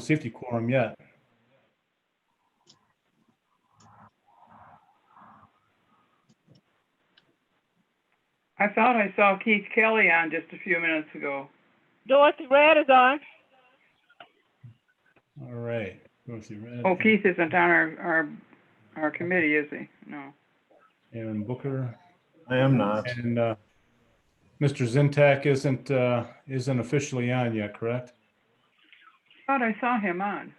safety quorum yet. I thought I saw Keith Kelly on just a few minutes ago. Dorothy Red is on. All right. Dorothy Red. Oh, Keith isn't on our committee, is he? No. Aaron Booker. I am not. And Mr. Zintak isn't officially on yet, correct? I thought I saw him on.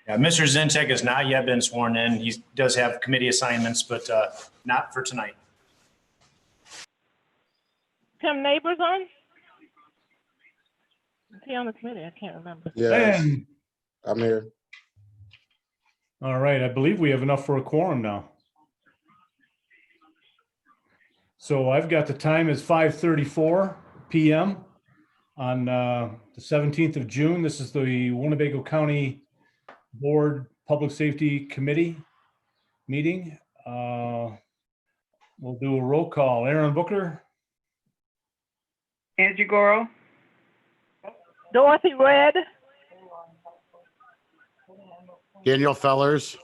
Yeah, Mr. Zintek has not yet been sworn in. He does have committee assignments, but not for tonight. Tim Neighbors on? Is he on the committee? I can't remember. Yes, And, I'm here. all right, I believe we have enough for a quorum now. So I've got the time as 5:34 p.m. on the 17th of June. This is the Winnebago County Board Public Safety Committee meeting. We'll do a roll call. Aaron Booker, Angie Goro, Dorothy Red, Daniel Fellers,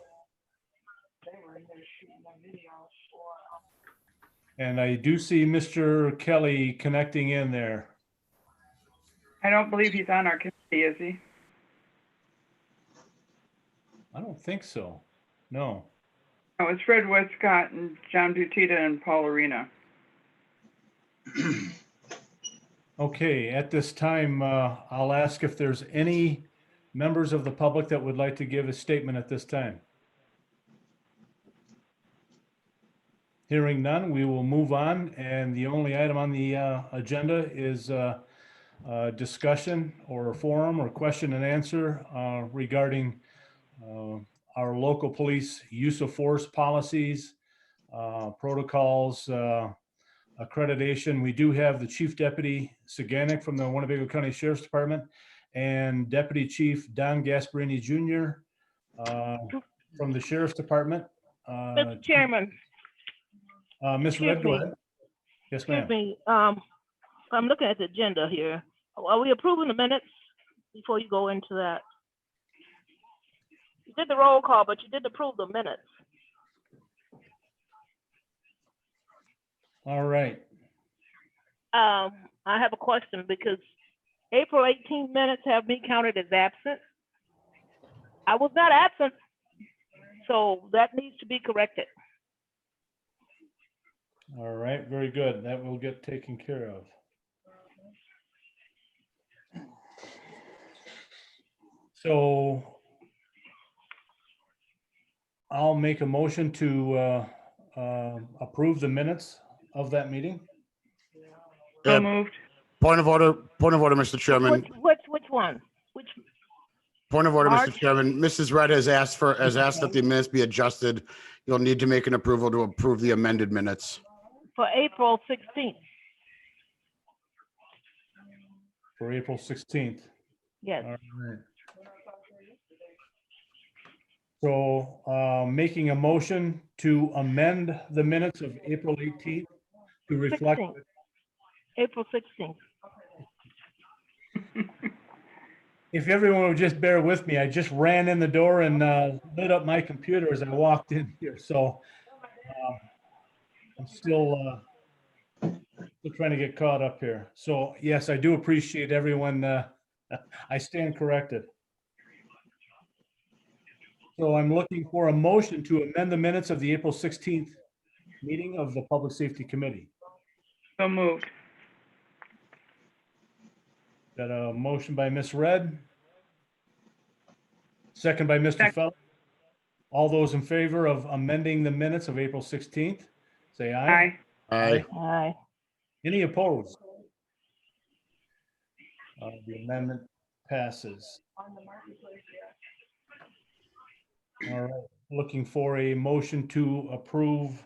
and I do see Mr. Kelly connecting in there. I don't believe he's on our committee, is he? I don't think so. No. Oh, it's Fred Westcott and John Butita and Paul Arena. Okay, at this time, I'll ask if there's any members of the public that would like to give a statement at this time. Hearing none, we will move on, and the only item on the agenda is discussion or forum or question and answer regarding our local police use of force policies, protocols, accreditation. We do have the Chief Deputy Saganek from the Winnebago County Sheriff's Department and Deputy Chief Don Gasparini Jr. From the Sheriff's Department. Mr. Chairman. Ms. Red, go ahead. Yes, ma'am. Excuse me. I'm looking at the agenda here. Are we approving the minutes before you go into that? You did the roll call, but you didn't approve the minutes. All right. I have a question because April 18 minutes have me counted as absent. I was not absent, so that needs to be corrected. All right, very good. That will get taken care of. So I'll make a motion to approve the minutes of that meeting. So Yeah. moved. Point of order, Mr. Chairman. Which one? Which? Point of order, Mr. March? Chairman. Mrs. Red has asked that the minutes be adjusted. You'll need to make an approval to approve the amended minutes. For April 16th. For April 16th. Yes. All right. So making a motion to amend the minutes of April 18th to reflect. 16th. April 16th. If everyone would just bear with me, I just ran in the door and lit up my computer as I walked in here. So I'm still trying to get caught up here. So yes, I do appreciate everyone. I stand corrected. So I'm looking for a motion to amend the minutes of the April 16th meeting of the Public Safety Committee. So moved. Got a motion by Ms. Red. Second by Mr. Second. Feller. All those in favor of amending the minutes of April 16th, say aye. Aye. Aye. Aye. Any opposed? The amendment passes. All right, looking for a motion to approve.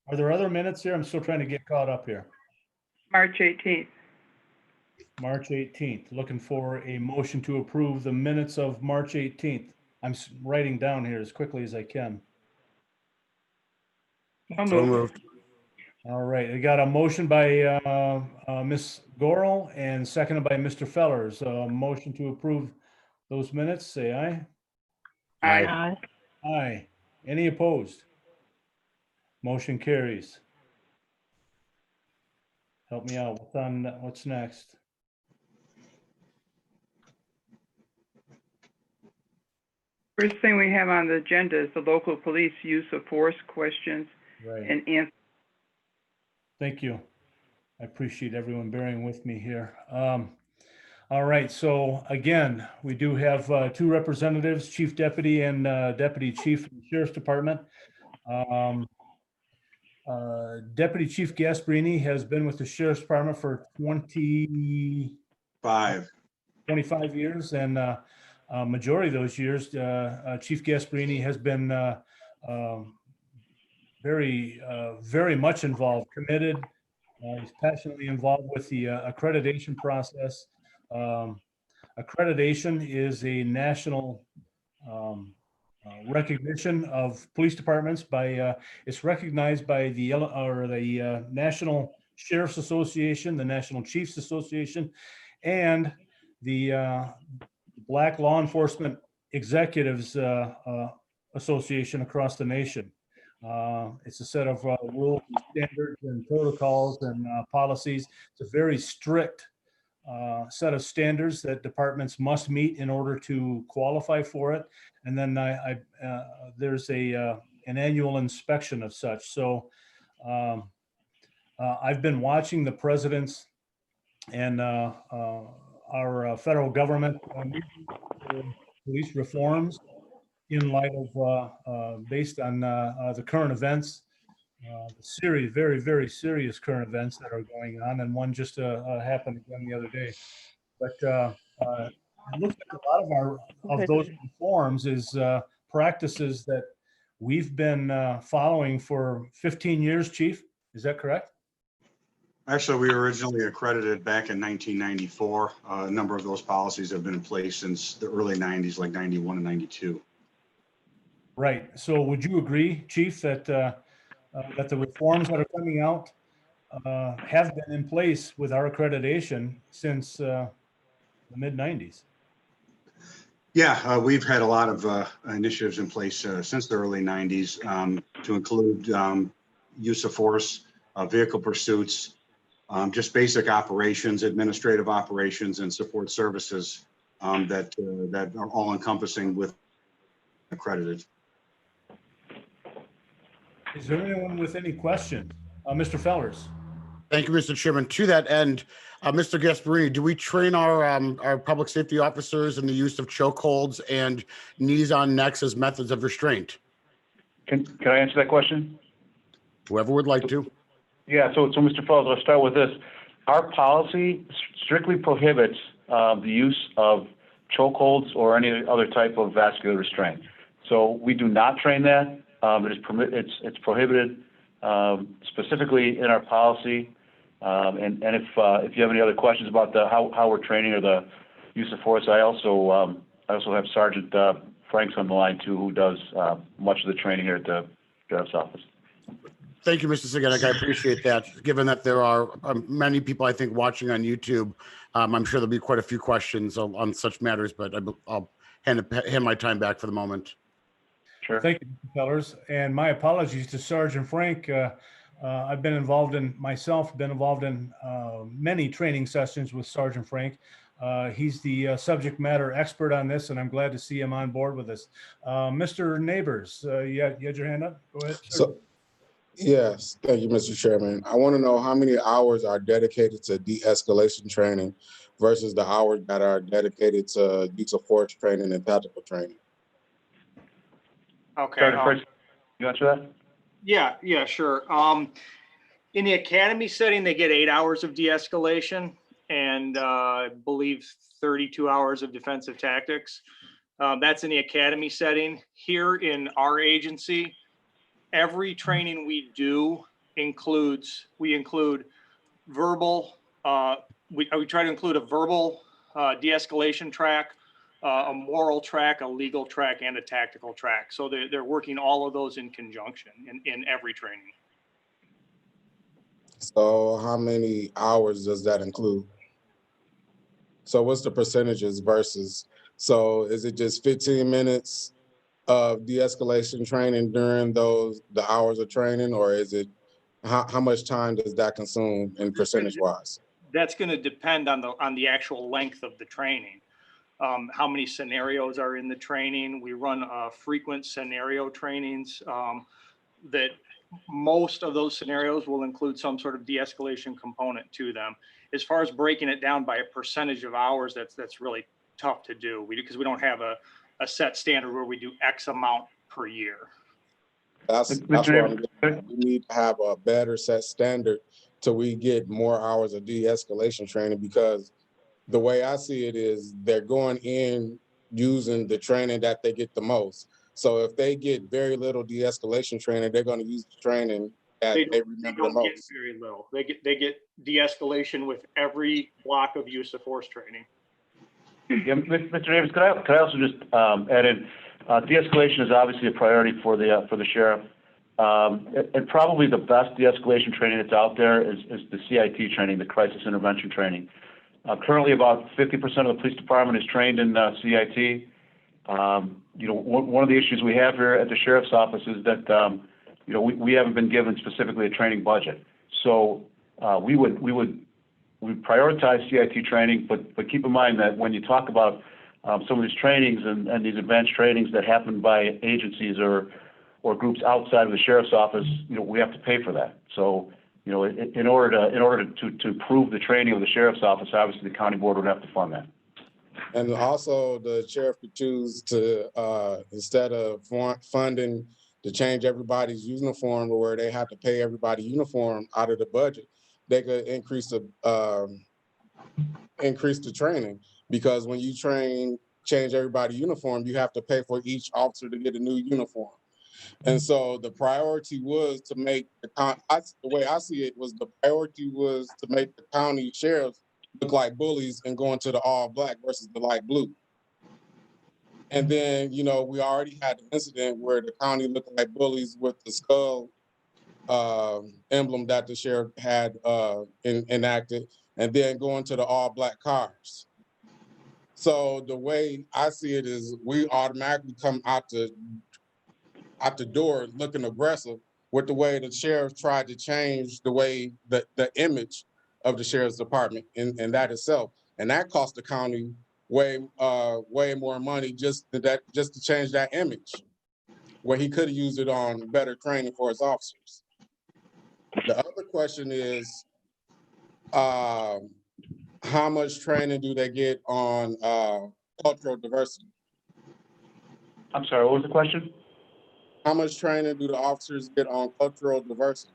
Are there other minutes here? I'm still trying to get caught up here. March 18th. March 18th, looking for a motion to approve the minutes of March 18th. I'm writing down here as quickly as I can. So So moved. moved. All right, I got a motion by Ms. Gorel and seconded by Mr. Fellers. Motion to approve those minutes, say aye. Aye. Aye. Aye. Any opposed? Motion carries. Help me out. What's next? First thing we have on the agenda is the local police use of force questions Right. and answers. Thank you. I appreciate everyone bearing with me here. All right, so again, we do have two representatives, Chief Deputy and Deputy Chief from the Sheriff's Department. Deputy Chief Gasparini has been with the Sheriff's Department for 25 years, and majority of those years, Chief Gasparini has been very much involved, committed. He's passionately involved with the accreditation process. Accreditation is a national recognition of police departments by it's recognized by the National Sheriff's Association, the National Chiefs Association, and the Black Law Enforcement Executives Association across the nation. It's a set of rules, and standards, and protocols and policies. It's a very strict set of standards that departments must meet in order to qualify for it. And then there's an annual inspection of such. So I've been watching the president's and our federal government police reforms in light of based on the current events, very serious current events that are going on, and one just happened again the other day. But it looks like a lot of those reforms is practices that we've been following for 15 years, Chief. Is that correct? Actually, we were originally accredited back in 1994. A number of those policies have been in place since the early 90s, like 91 and 92. Right. So would you agree, Chief, that that the reforms that are coming out have been in place with our accreditation since the mid 90s? Yeah, we've had a lot of initiatives in place since the early 90s to include use of force, vehicle pursuits, just basic operations, administrative operations, and support services that are all encompassing with accredited. Is there anyone with any questions? Mr. Fellers? Thank you, Mr. Chairman. To that end, Mr. Gasparini, do we train our public safety officers in the use of chokeholds and knees on necks as methods of restraint? Can I answer that question? Whoever would like to. Yeah, so Mr. Fellows, I'll start with this. Our policy strictly prohibits the use of chokeholds or any other type of vascular restraint. So we do not train that. It's prohibited specifically in our policy. And if you have any other questions about how we're training or the use of force, I also have Sergeant Franks on the line too, who does much of the training here at the Sheriff's Office. Thank you, Mr. Siganek. I appreciate that. Given that there are many people, I think, watching on YouTube, I'm sure there'll be quite a few questions on such matters, but I'll hand my time back for the moment. Sure. Thank you, Mr. Fellers. And my apologies to Sergeant Frank. I've been involved in many training sessions with Sergeant Frank. He's the subject matter expert on this, and I'm glad to see him on board with us. Mr. Neighbors, you had your hand up? Go ahead, sir. So, yes, thank you, Mr. Chairman. I want to know how many hours are dedicated to de-escalation training versus the hours that are dedicated to use of force training and tactical training. Okay. Sergeant Franks, you answer that? Yeah, sure. In the academy setting, they get 8 hours of de-escalation and I believe 32 hours of defensive tactics. That's in the academy setting. Here in our agency, every training we do include verbal, we try to include a verbal de-escalation track, a moral track, a legal track, and a tactical track. So they're working all of those in conjunction in every training. So how many hours does that include? So what's the percentages versus So is it just 15 minutes of de-escalation training during the hours of training, or is it, how much time does that consume in percentage wise? That's going to depend on the actual length of the training. How many scenarios are in the training? We run frequent scenario trainings that most of those scenarios will include some sort of de-escalation component to them. As far as breaking it down by a percentage of hours, that's really tough to do because we don't have a set standard where we do X amount per year. That's what I'm getting at. We need to have a better set standard till we get more hours of de-escalation training, because the way I see it is they're going in using the training that they get the most. So if they get very little de-escalation training, they're going to use the training that they remember the most. Get very little. They get de-escalation with every block of use of force training. Yeah, Mr. Davis, could I also just add in, de-escalation is obviously a priority for the sheriff. And probably the best de-escalation training that's out there is the CIT training, the crisis intervention training. Currently, about 50% of the police department is trained in CIT. One of the issues we have here at the sheriff's office is that we haven't been given specifically a training budget. So we prioritize CIT training, but keep in mind that when you talk about some of these trainings and these advanced trainings that happen by agencies or groups outside of the sheriff's office, we have to pay for that. So in order to improve the training of the sheriff's office, obviously the county board would have to fund that. And also the sheriff could choose to, instead of funding to change everybody's uniform to where they have to pay everybody uniform out of the budget, they could increase the training, because when you change everybody's uniform, you have to pay for each officer to get a new uniform. And so the priority was to make the way I see it was the priority was to make the county sheriffs look like bullies and go into the all black versus the light blue. And then, we already had an incident where the county looked like bullies with the skull emblem that the sheriff had enacted, and then going to the all black cars. So the way I see it is we automatically come out the door looking aggressive with the way the sheriff tried to change the way the image of the sheriff's department in that itself. And that cost the county way more money just to change that image, where he could have used it on better training for his officers. The other question is, how much training do they get on cultural diversity? I'm sorry, what was the question? How much training do the officers get on cultural diversity?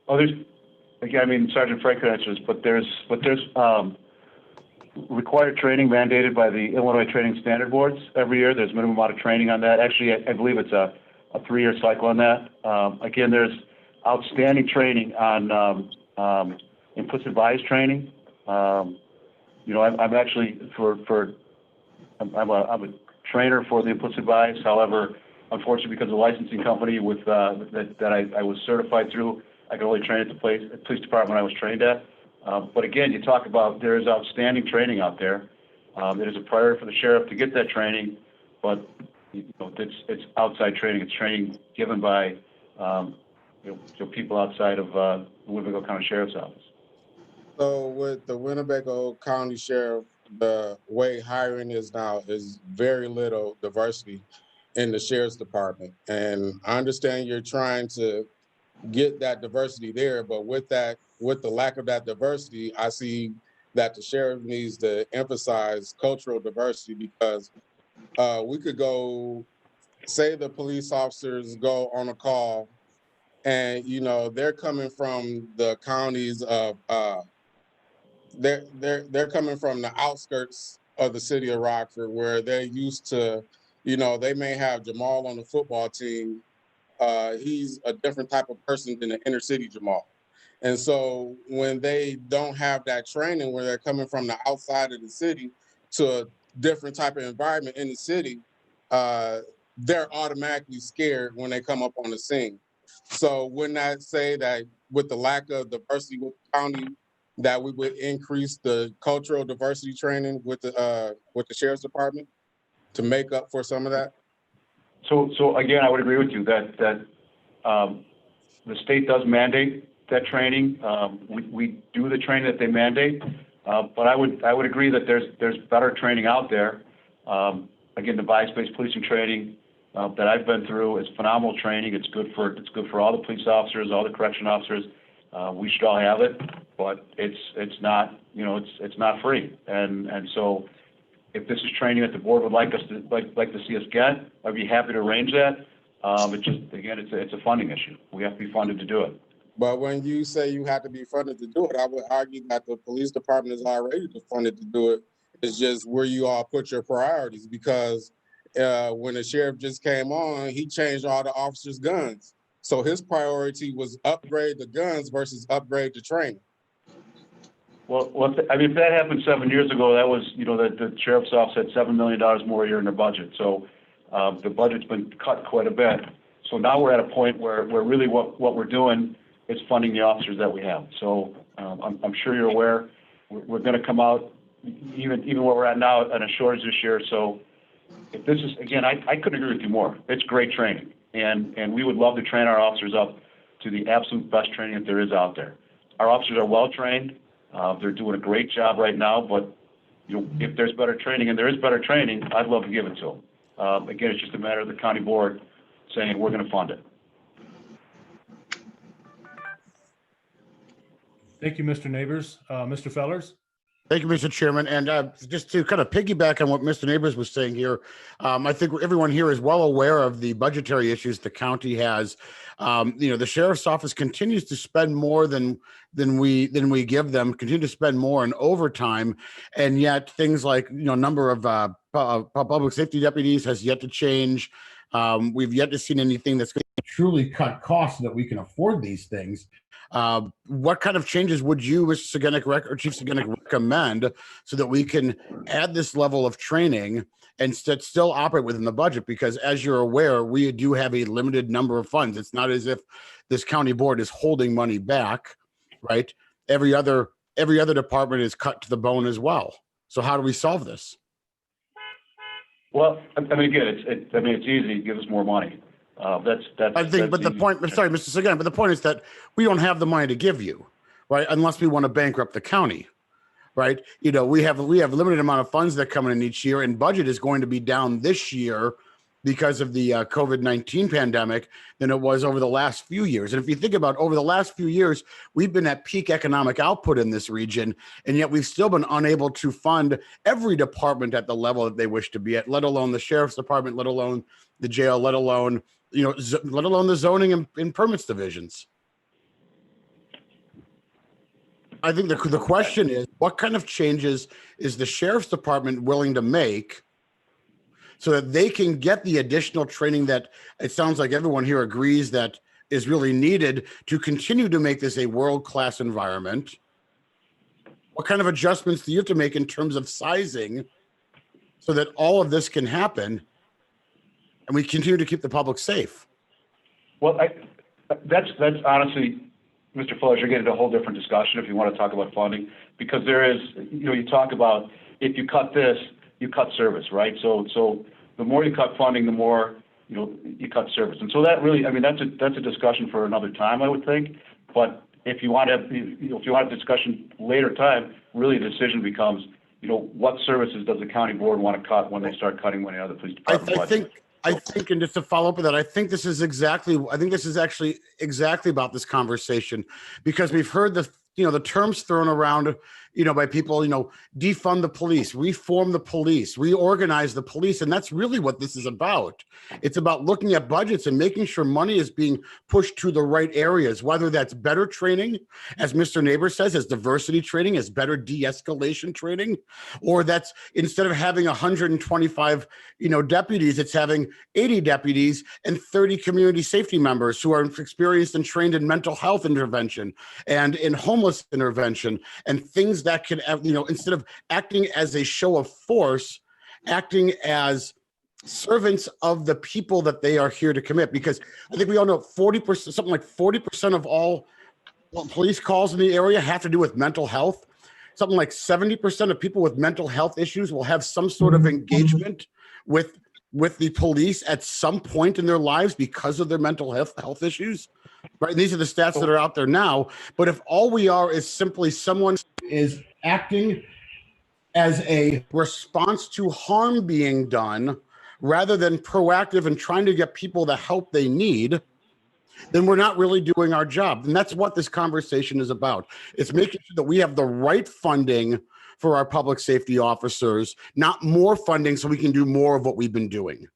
Oh, Sergeant Frank could answer this, but there's required training mandated by the Illinois Training Standard Boards every year. There's minimum amount of training on that. Actually, I believe it's a 3-year cycle on that. Again, there's outstanding training on implicit bias training. I'm actually I'm a trainer for the implicit bias. However, unfortunately, because of the licensing company that I was certified through, I could only train at the police department I was trained at. But again, you talk about there is outstanding training out there. It is a priority for the sheriff to get that training, but it's outside training. It's training given by people outside of the Winnebago County Sheriff's Office. So with the Winnebago County Sheriff, the way hiring is now is very little diversity in the sheriff's department. And I understand you're trying to get that diversity there, but with the lack of that diversity, I see that the sheriff needs to emphasize cultural diversity, because we could go, say the police officers go on a call and, they're coming from the counties of, they're coming from the outskirts of the city of Rockford, where they're used to, they may have Jamal on the football team. He's a different type of person than the inner city Jamal. And so when they don't have that training, where they're coming from the outside of the city to a different type of environment in the city, they're automatically scared when they come up on the scene. So wouldn't I say that with the lack of diversity with the county that we would increase the cultural diversity training with the sheriff's department to make up for some of that? So again, I would agree with you that the state does mandate that training. We do the training that they mandate, but I would agree that there's better training out there. Again, the bias-based policing training that I've been through is phenomenal training. It's good for all the police officers, all the correction officers. We should all have it, but it's not, it's not free. And so if this is training that the board would like to see us get, I'd be happy to arrange that. It's a funding issue. We have to be funded to do it. But when you say you have to be funded to do it, I would argue that the police department is already funded to do it. It's just where you all put your priorities, because when the sheriff just came on, he changed all the officers' guns. So his priority was upgrade the guns versus upgrade the training. Well, if that happened 7 years ago, that was, the sheriff's office had $7 million more a year in their budget. So the budget's been cut quite a bit. So now we're at a point where really what we're doing is funding the officers that we have. So I'm sure you're aware, we're going to come out, even where we're at now, on a shortage this year. So if this is, again, I couldn't agree with you more. It's great training. And we would love to train our officers up to the absolute best training that there is out there. Our officers are well trained. They're doing a great job right now, but if there's better training, and there is better training, I'd love to give it to them. Again, it's just a matter of the county board saying we're going to fund it. Thank you, Mr. Neighbors. Mr. Fellers? Thank you, Mr. Chairman. And just to kind of piggyback on what Mr. Neighbors was saying here, I think everyone here is well aware of the budgetary issues the county has. The sheriff's office continues to spend more than we give them, continue to spend more in overtime, and yet things like number of public safety deputies has yet to change. We've yet to see anything that's going to truly cut costs so that we can afford these things. What kind of changes would you, Mr. Segenik or Chief Segenik, recommend so that we can add this level of training and still operate within the budget? Because as you're aware, we do have a limited number of funds. It's not as if this county board is holding money back, right? Every other department is cut to the bone as well. So how do we solve this? Well, again, it's easy. Give us more money. But the point, sorry, Mr. Segenik, but the point is that we don't have the money to give you, right? Unless we want to bankrupt the county, right? We have a limited amount of funds that come in each year, and budget is going to be down this year because of the COVID-19 pandemic than it was over the last few years. And if you think about over the last few years, we've been at peak economic output in this region, and yet we've still been unable to fund every department at the level that they wish to be at, let alone the sheriff's department, let alone the jail, let alone the zoning and permits divisions. I think the question is, what kind of changes is the sheriff's department willing to make so that they can get the additional training that it sounds like everyone here agrees that is really needed to continue to make this a world-class environment? What kind of adjustments do you have to make in terms of sizing so that all of this can happen and we continue to keep the public safe? Well, that's honestly, Mr. Fuller, you're getting a whole different discussion if you want to talk about funding, because there is, you talk about if you cut this, you cut service, right? So the more you cut funding, the more you cut service, and so that really, that's a discussion for another time, I would think. But if you want to have, if you want a discussion later time, really the decision becomes, what services does the county board want to cut when they start cutting money out of the police department? I think, and just to follow up with that, I think this is actually exactly about this conversation, because we've heard the terms thrown around, by people, defund the police, reform the police, reorganize the police. And that's really what this is about. It's about looking at budgets and making sure money is being pushed to the right areas, whether that's better training, as Mr. Neighbor says, as diversity training, as better de-escalation training, or that's instead of having 125, deputies, it's having 80 deputies and 30 community safety members who are experienced and trained in mental health intervention and in homeless intervention and things that can, instead of acting as a show of force, acting as servants of the people that they are here to commit. Because I think we all know 40%, something like 40% of all police calls in the area have to do with mental health. Something like 70% of people with mental health issues will have some sort of engagement with the police at some point in their lives because of their mental health issues. Right. And these are the stats that are out there now. But if all we are is simply someone is acting as a response to harm being done rather than proactive and trying to get people the help they need, then we're not really doing our job. And that's what this conversation is about. It's making sure that we have the right funding for our public safety officers, not more funding so we can do more of what we've been doing.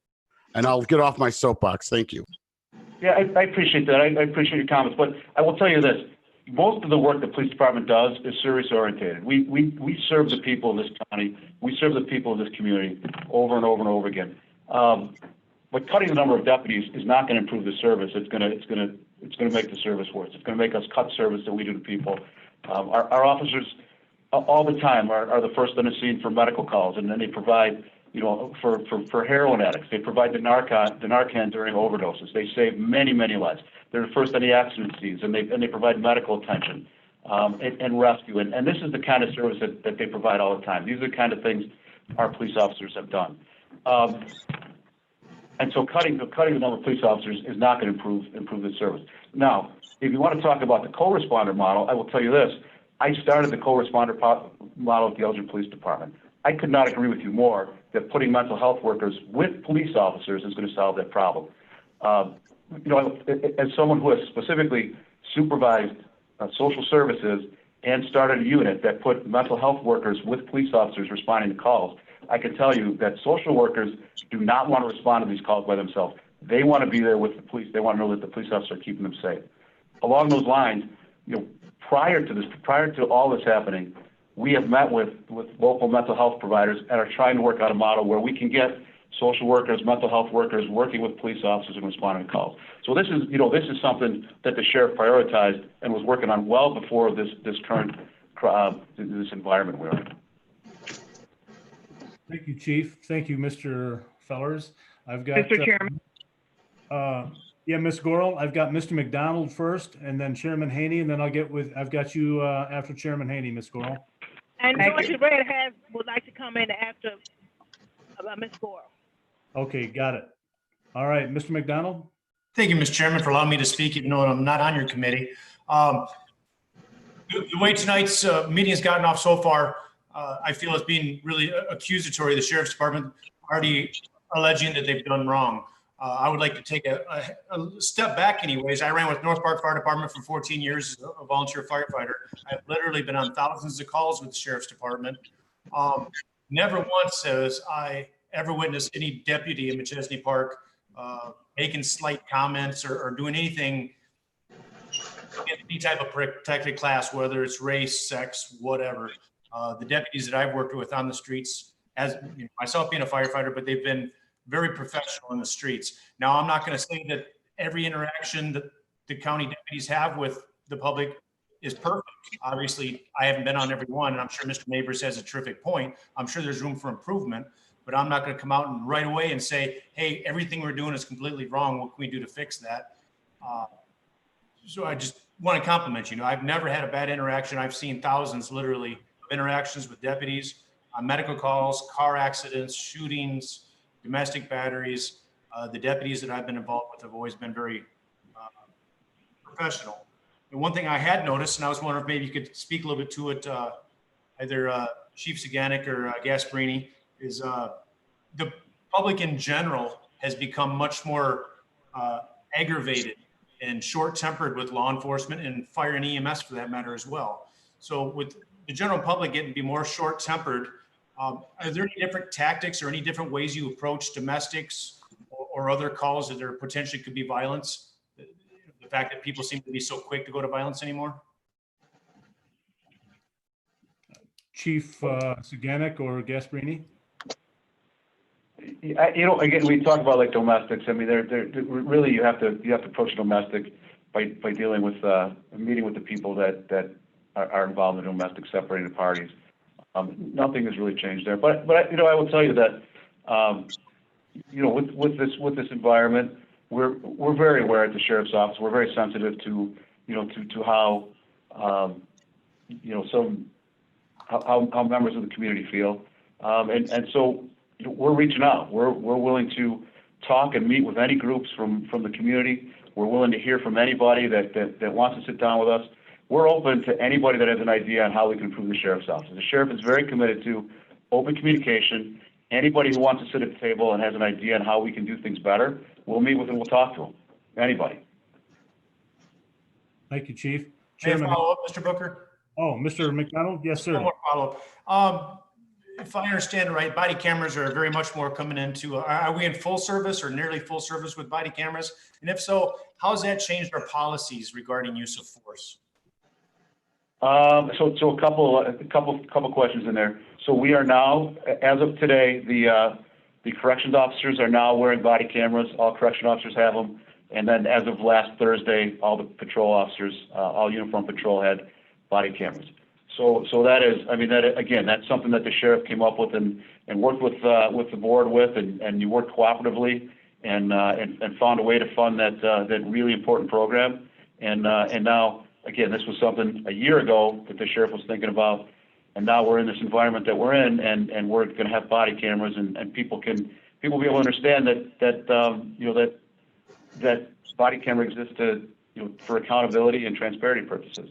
And I'll get off my soapbox. Thank you. Yeah, I appreciate that. I appreciate your comments, but I will tell you this. Most of the work the police department does is service oriented. We serve the people of this county. We serve the people of this community over and over and over again. But cutting the number of deputies is not going to improve the service. It's going to make the service worse. It's going to make us cut service that we do to people. Our officers all the time are the first on the scene for medical calls, and then they provide, for heroin addicts. They provide the Narcan during overdoses. They save many, many lives. They're the first on the accident scenes, and they provide medical attention and rescue. And this is the kind of service that they provide all the time. These are the kind of things our police officers have done. And so cutting the number of police officers is not going to improve the service. Now, if you want to talk about the co-responder model, I will tell you this. I started the co-responder model at the Elgin Police Department. I could not agree with you more that putting mental health workers with police officers is going to solve that problem. As someone who has specifically supervised social services and started a unit that put mental health workers with police officers responding to calls, I can tell you that social workers do not want to respond to these calls by themselves. They want to be there with the police. They want to know that the police officers are keeping them safe. Along those lines, prior to all this happening, we have met with local mental health providers and are trying to work out a model where we can get social workers, mental health workers working with police officers and responding to calls. So this is something that the sheriff prioritized and was working on well before this current this environment we're in. Thank you, Chief. Thank you, Mr. Fellers. I've got Mr. Chairman. Ms. Gorel. I've got Mr. McDonald first, and then Chairman Haney, and then I've got you after Chairman Haney, Ms. Gorel. And George Red would like to comment after Ms. Gorel. Okay, got it. All right, Mr. McDonald. Thank you, Mr. Chairman, for allowing me to speak, even though I'm not on your committee. The way tonight's meeting has gotten off so far, I feel it's being really accusatory. The Sheriff's Department already alleging that they've done wrong. I would like to take a step back anyways. I ran with North Park Fire Department for 14 years as a volunteer firefighter. I've literally been on thousands of calls with the Sheriff's Department. Never once has I ever witnessed any deputy in Machesney Park making slight comments or doing anything in any type of protected class, whether it's race, sex, whatever. The deputies that I've worked with on the streets, as myself being a firefighter, but they've been very professional in the streets. Now, I'm not going to say that every interaction that the county deputies have with the public is perfect. Obviously, I haven't been on every one, and I'm sure Mr. Neighbors has a terrific point. I'm sure there's room for improvement, but I'm not going to come out and right away and say, hey, everything we're doing is completely wrong. What can we do to fix that? So I just want to compliment you. I've never had a bad interaction. I've seen thousands, literally, of interactions with deputies on medical calls, car accidents, shootings, domestic batteries. The deputies that I've been involved with have always been very professional. And one thing I had noticed, and I was wondering if maybe you could speak a little bit to it, either Chief Saganek or Gasparini, is the public in general has become much more aggravated and short-tempered with law enforcement and fire and EMS for that matter as well. So with the general public getting to be more short-tempered, are there any different tactics or any different ways you approach domestics or other calls that there potentially could be violence? The fact that people seem to be so quick to go to violence anymore? Chief Saganek or Gasparini? Again, we talk about like domestics. I mean, they're really you have to approach domestic by dealing with meeting with the people that are involved in domestic separated parties. Nothing has really changed there, but I will tell you that with this environment, we're very aware at the sheriff's office. We're very sensitive to how how members of the community feel. And so we're reaching out. We're willing to talk and meet with any groups from the community. We're willing to hear from anybody that wants to sit down with us. We're open to anybody that has an idea on how we can improve the sheriff's office. The sheriff is very committed to open communication. Anybody who wants to sit at the table and has an idea on how we can do things better, we'll meet with them, we'll talk to them. Anybody. Thank you, Chief. May I Chairman. follow up, Mr. Booker? Oh, Mr. McDonald? Yes, One sir. more follow-up. If I understand right, body cameras are very much more coming into, are we in full service or nearly full service with body cameras? And if so, how has that changed our policies regarding use of force? So a couple questions in there. So we are now, as of today, the corrections officers are now wearing body cameras. All correction officers have them. And then as of last Thursday, all the patrol officers, all uniform patrol had body cameras. So that is, I mean, that again, that's something that the sheriff came up with and worked with the board with, and you worked cooperatively and found a way to fund that really important program. And now, again, this was something a year ago that the sheriff was thinking about, and now we're in this environment that we're in, and we're going to have body cameras, and people will be able to understand that body camera exists to, for accountability and transparency purposes.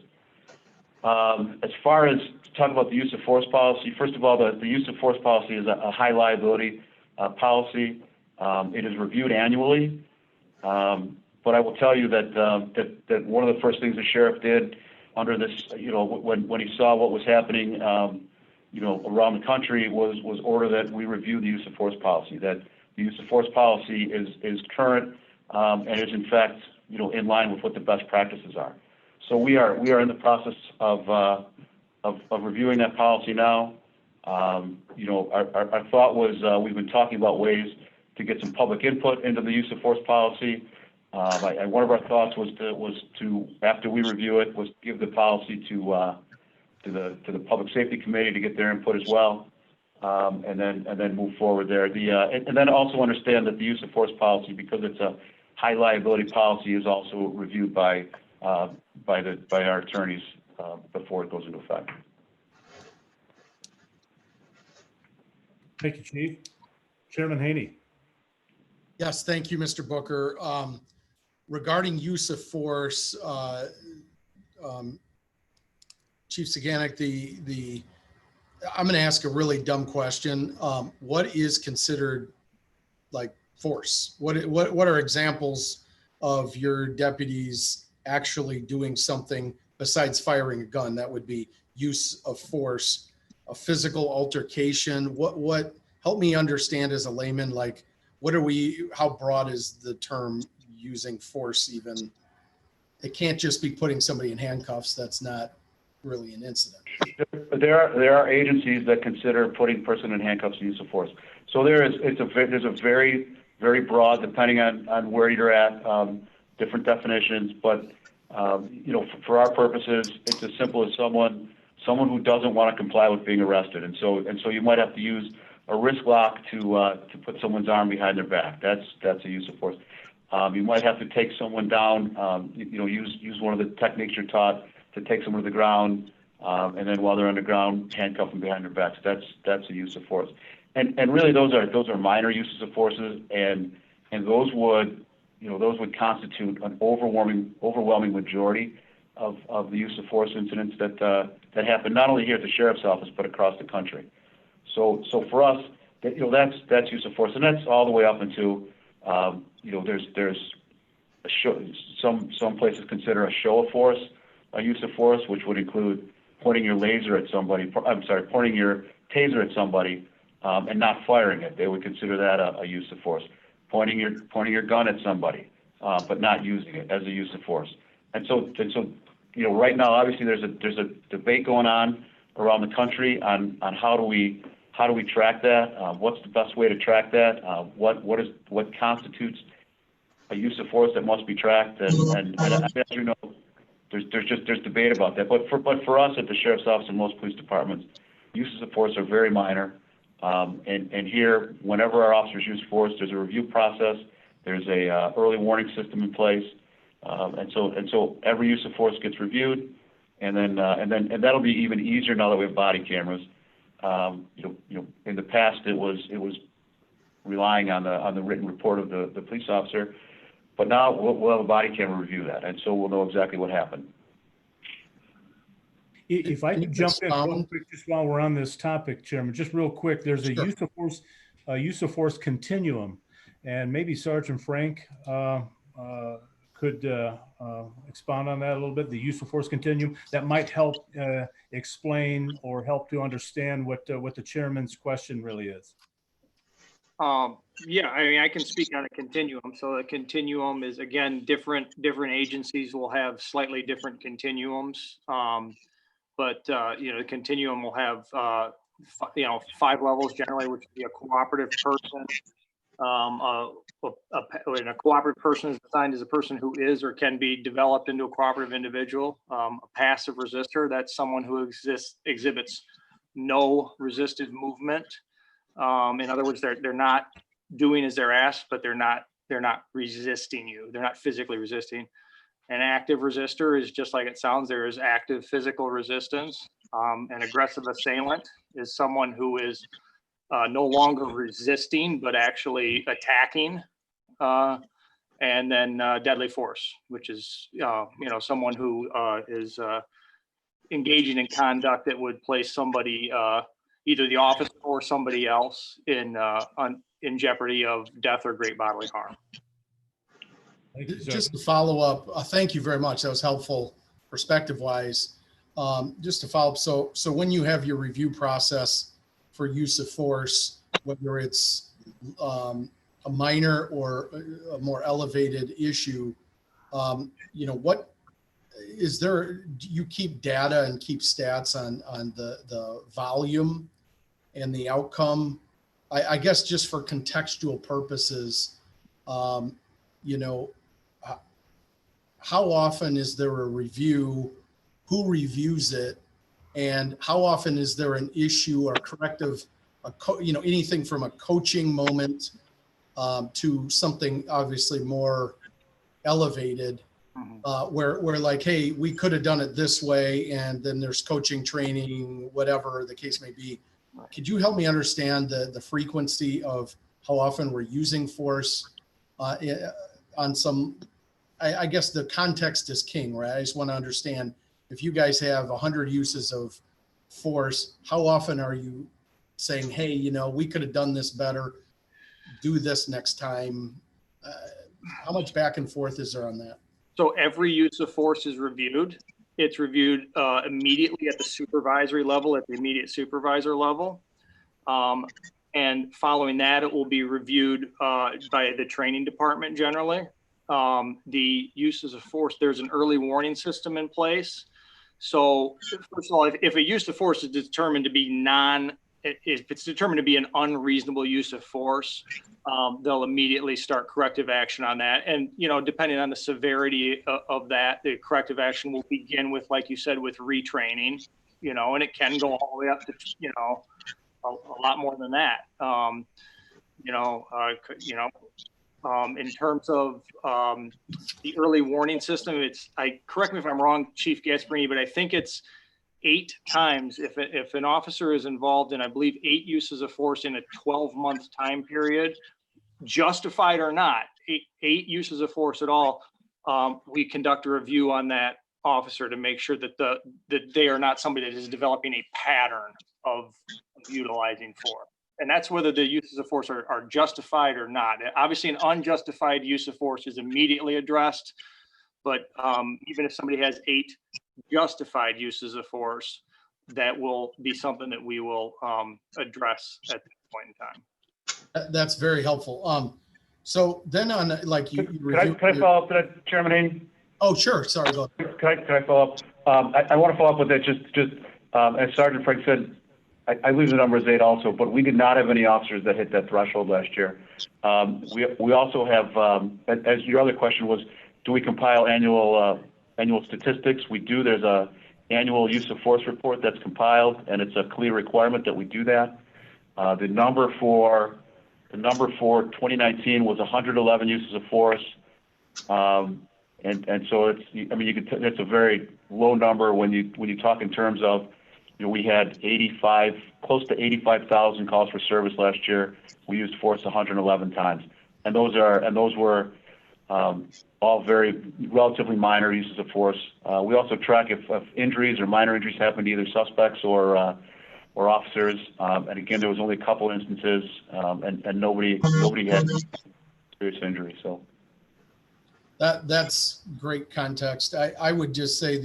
As far as talking about the use of force policy, first of all, the use of force policy is a high liability policy. It is reviewed annually. But I will tell you that one of the first things the sheriff did under this, when he saw what was happening, around the country was order that we review the use of force policy, that the use of force policy is current, and is in fact, in line with what the best practices are. So we are in the process of reviewing that policy now. Our thought was, we've been talking about ways to get some public input into the use of force policy. One of our thoughts was to after we review it, was give the policy to the Public Safety Committee to get their input as well, and then move forward there. And then also understand that the use of force policy, because it's a high liability policy, is also reviewed by our attorneys before it goes into effect. Thank you, Chief. Chairman Haney. Yes, thank you, Mr. Booker. Regarding use of force, Chief Saganek, I'm going to ask a really dumb question. What is considered like force? What are examples of your deputies actually doing something besides firing a gun? That would be use of force, a physical altercation. What help me understand as a layman, like how broad is the term using force even? It can't just be putting somebody in handcuffs. That's not really an incident. There are agencies that consider putting a person in handcuffs use of force. So there's a very, very broad, depending on where you're at, different definitions, but for our purposes, it's as simple as someone who doesn't want to comply with being arrested, and so you might have to use a wrist lock to put someone's arm behind their back. That's a use of force. You might have to take someone down. Use one of the techniques you're taught to take someone to the ground, and then while they're on the ground, handcuff them behind their backs. That's a use of force. And really, those are minor uses of forces, and those would constitute an overwhelming majority of the use of force incidents that happen not only here at the sheriff's office but across the country. So for us, that's use of force, and that's all the way up into there's a show, some places consider a show of force a use of force, which would include pointing your laser at somebody. Pointing your taser at somebody and not firing it. They would consider that a use of force. Pointing your gun at somebody, but not using it as a use of force. And so right now, obviously, there's a debate going on around the country on how do we track that? What's the best way to track that? What constitutes a use of force that must be tracked? And as you know, there's debate about that. But for us at the sheriff's office and most police departments, uses of force are very minor. And here, whenever our officers use force, there's a review process. There's a early warning system in place, and so every use of force gets reviewed. And that'll be even easier now that we have body cameras. In the past it was relying on the written report of the police officer, but now we'll have a body camera review that, and so we'll know exactly what happened. If I Can could you jump in real expound? quick, just while we're on this topic, Chairman, just real quick, there's a Sure. use of force continuum, and maybe Sergeant Frank could expound on that a little bit. The use of force continuum that might help explain or help to understand what the chairman's question really is. Yeah, I mean, I can speak on a continuum. So a continuum is, again, different agencies will have slightly different continuums. But the continuum will have 5 levels generally, which would be a cooperative person. And a cooperative person is defined as a person who is or can be developed into a cooperative individual. A passive resistor, that's someone who exhibits no resistive movement. In other words, they're not doing as they're asked, but they're not resisting you. They're not physically resisting. An active resistor is just like it sounds. There is active physical resistance. An aggressive assailant is someone who is no longer resisting, but actually attacking. And then deadly force, which is someone who is engaging in conduct that would place somebody, either the officer or somebody else, in jeopardy of death or great bodily harm. Thank you, sir. Just to follow up, thank you very much. That was helpful perspective wise. Just to follow up, so when you have your review process for use of force, whether it's a minor or a more elevated issue, what is there? Do you keep data and keep stats on the volume and the outcome? I guess just for contextual purposes, how often is there a review? Who reviews it? And how often is there an issue or corrective, anything from a coaching moment to something obviously more elevated, where like, hey, we could have done it this way, and then there's coaching, training, whatever the case may be. Could you help me understand the frequency of how often we're using force on some? I guess the context is king, right? I just want to understand, if you guys have 100 uses of force, how often are you saying, hey, we could have done this better, do this next time? How much back and forth is there on that? So every use of force is reviewed. It's reviewed immediately at the supervisory level, at the immediate supervisor level. And following that, it will be reviewed by the training department generally. The uses of force, there's an early warning system in place. So first of all, if a use of force is determined to be if it's determined to be an unreasonable use of force, they'll immediately start corrective action on that. And, depending on the severity of that, the corrective action will begin with, like you said, with retraining, and it can go all the way up to, a lot more than that. In terms of the early warning system, correct me if I'm wrong, Chief Gasparini, but I think it's 8 times if an officer is involved in, I believe, 8 uses of force in a 12-month time period, justified or not, 8 uses of force at all, we conduct a review on that officer to make sure that they are not somebody that is developing a pattern of utilizing force. And that's whether the uses of force are justified or not. Obviously, an unjustified use of force is immediately addressed, but even if somebody has 8 justified uses of force, that will be something that we will address at this point in time. That's very helpful. So then on, like you Can I follow up to that, Chairman Haney? Oh, sure. Sorry, go ahead. Can I follow up? I want to follow up with that. Just as Sergeant Frank said, I believe the number is 8 also, but we did not have any officers that hit that threshold last year. We also have, as your other question was, do we compile annual statistics? We do. There's a annual use of force report that's compiled, and it's a clear requirement that we do that. The number for 2019 was 111 uses of force. And so it's, I mean, it's a very low number when you talk in terms of, we had close to 85,000 calls for service last year. We used force 111 times. And those were all very relatively minor uses of force. We also track if injuries or minor injuries happen to either suspects or officers. And again, there was only a couple instances, and nobody had serious injury. So That's great context. I would just say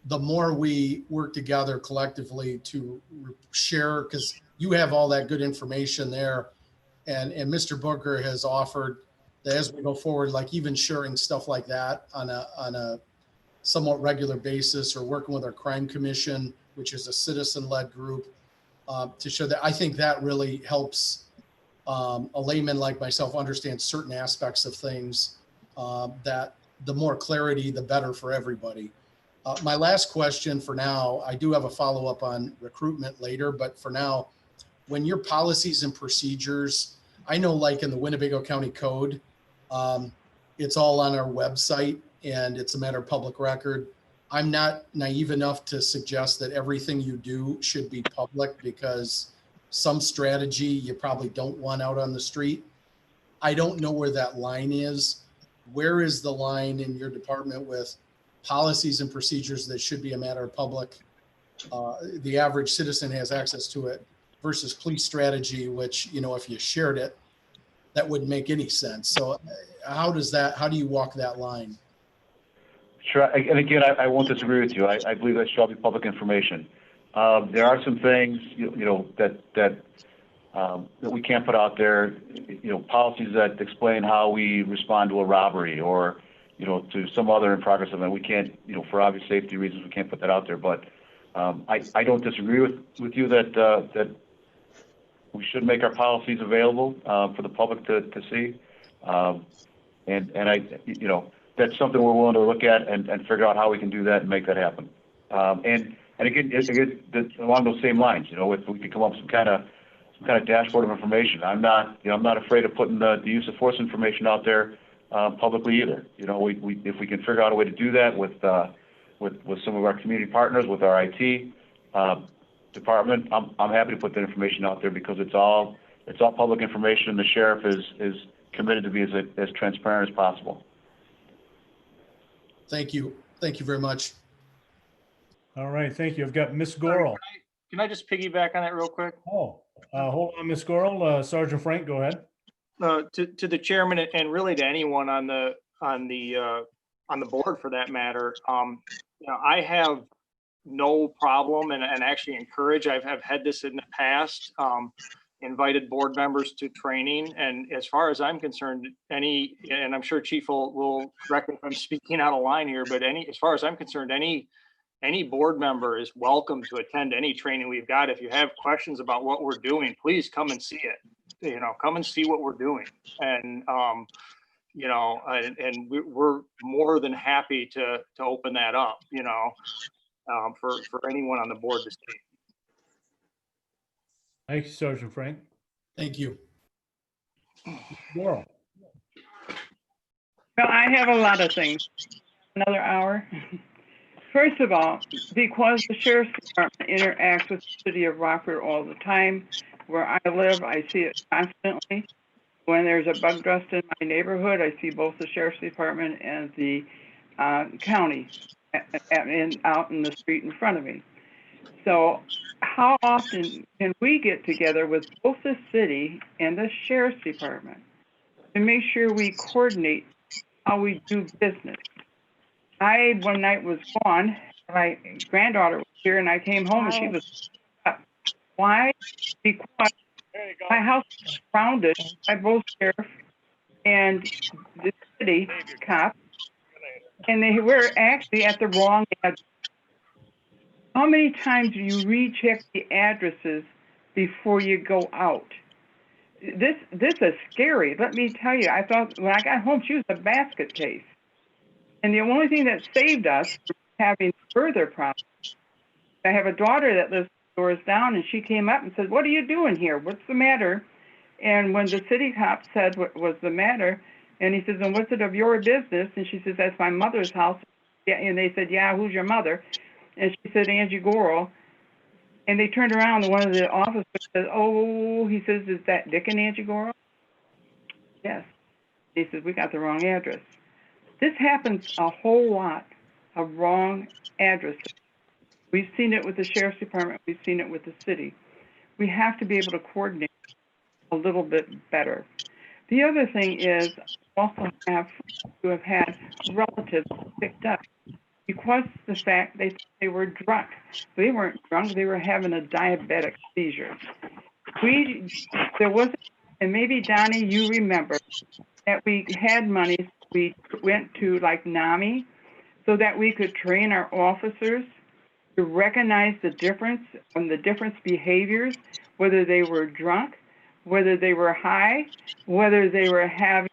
the more we work together collectively to share, because you have all that good information there, and Mr. Booker has offered that as we go forward, like even sharing stuff like that on a somewhat regular basis, or working with our crime commission, which is a citizen-led group, to show that. I think that really helps a layman like myself understand certain aspects of things, that the more clarity, the better for everybody. My last question for now, I do have a follow-up on recruitment later, but for now, when your policies and procedures, I know like in the Winnebago County Code, it's all on our website and it's a matter of public record. I'm not naive enough to suggest that everything you do should be public, because some strategy you probably don't want out on the street. I don't know where that line is. Where is the line in your department with policies and procedures that should be a matter of public? The average citizen has access to it, versus police strategy, which, if you shared it, that wouldn't make any sense. So how do you walk that line? sure. And again, I won't disagree with you. I believe that shall be public information. There are some things, that we can't put out there, policies that explain how we respond to a robbery or, to some other in progress event. We can't, for obvious safety reasons, we can't put that out there. But I don't disagree with you that we should make our policies available for the public to see. And that's something we're willing to look at and figure out how we can do that and make that happen. And again, along those same lines, if we can come up with some kind of dashboard of information. I'm not afraid of putting the use of force information out there publicly either. If we can figure out a way to do that with some of our community partners, with our IT department, I'm happy to put that information out there, because it's all public information, and the sheriff is committed to be as transparent as possible. Thank you very much. All right, thank you. I've got Miss Gorel. Can I just piggyback on that real quick? Oh, hold on, Miss Gorel. Sergeant Frank, go ahead. To the chairman and really to anyone on the board for that matter, I have no problem and actually encourage. I've had this in the past. Invited board members to training, and as far as I'm concerned, and I'm sure Chief will correct me if I'm speaking out of line here, but as far as I'm concerned, any board member is welcome to attend any training we've got. If you have questions about what we're doing, please come and see it. Come and see what we're doing, and and we're more than happy to open that up, for anyone on the board to see. Thank you, Sergeant Frank. Thank you. Gorel. Well, I have a lot of things. Another hour. First of all, because the sheriff's department interacts with the city of Rockford all the time, where I live, I see it constantly. When there's a bug dust in my neighborhood, I see both the sheriff's department and the county out in the street in front of me. So how often can we get together with both the city and the sheriff's department to make sure we coordinate how we do business? I, one night, was gone. My granddaughter was here, and I came home, and she was up. Why? Because my house is surrounded by both sheriff and the city cops, and they were actually at the wrong address. How many times do you recheck the addresses before you go out? This is scary. Let me tell you, I thought when I got home, she was a basket case. And the only thing that saved us from having further problems, I have a daughter that lives doors down, and she came up and said, "What are you doing here? What's the matter?" And when the city cop said what was the matter, And he says, and what's it of your business? And she says, that's my mother's house. Yeah, and they said, yeah, who's your mother? And she said, Angie Gorel. And they turned around and one of the officers says, oh, he says, is that Dick and Angie Gorel? Yes. He says, we got the wrong address. This happens a whole lot of wrong addresses. We've seen it with the sheriff's department. We've seen it with the city. We have to be able to coordinate a little bit better. The other thing is also have who have had relatives picked up because the fact they were drunk. They weren't drunk. They were having a diabetic seizure. There was, and maybe Donnie, you remember that we had money. We went to like NAMI so that we could train our officers to recognize the difference and the different behaviors, whether they were drunk, whether they were high, whether they were having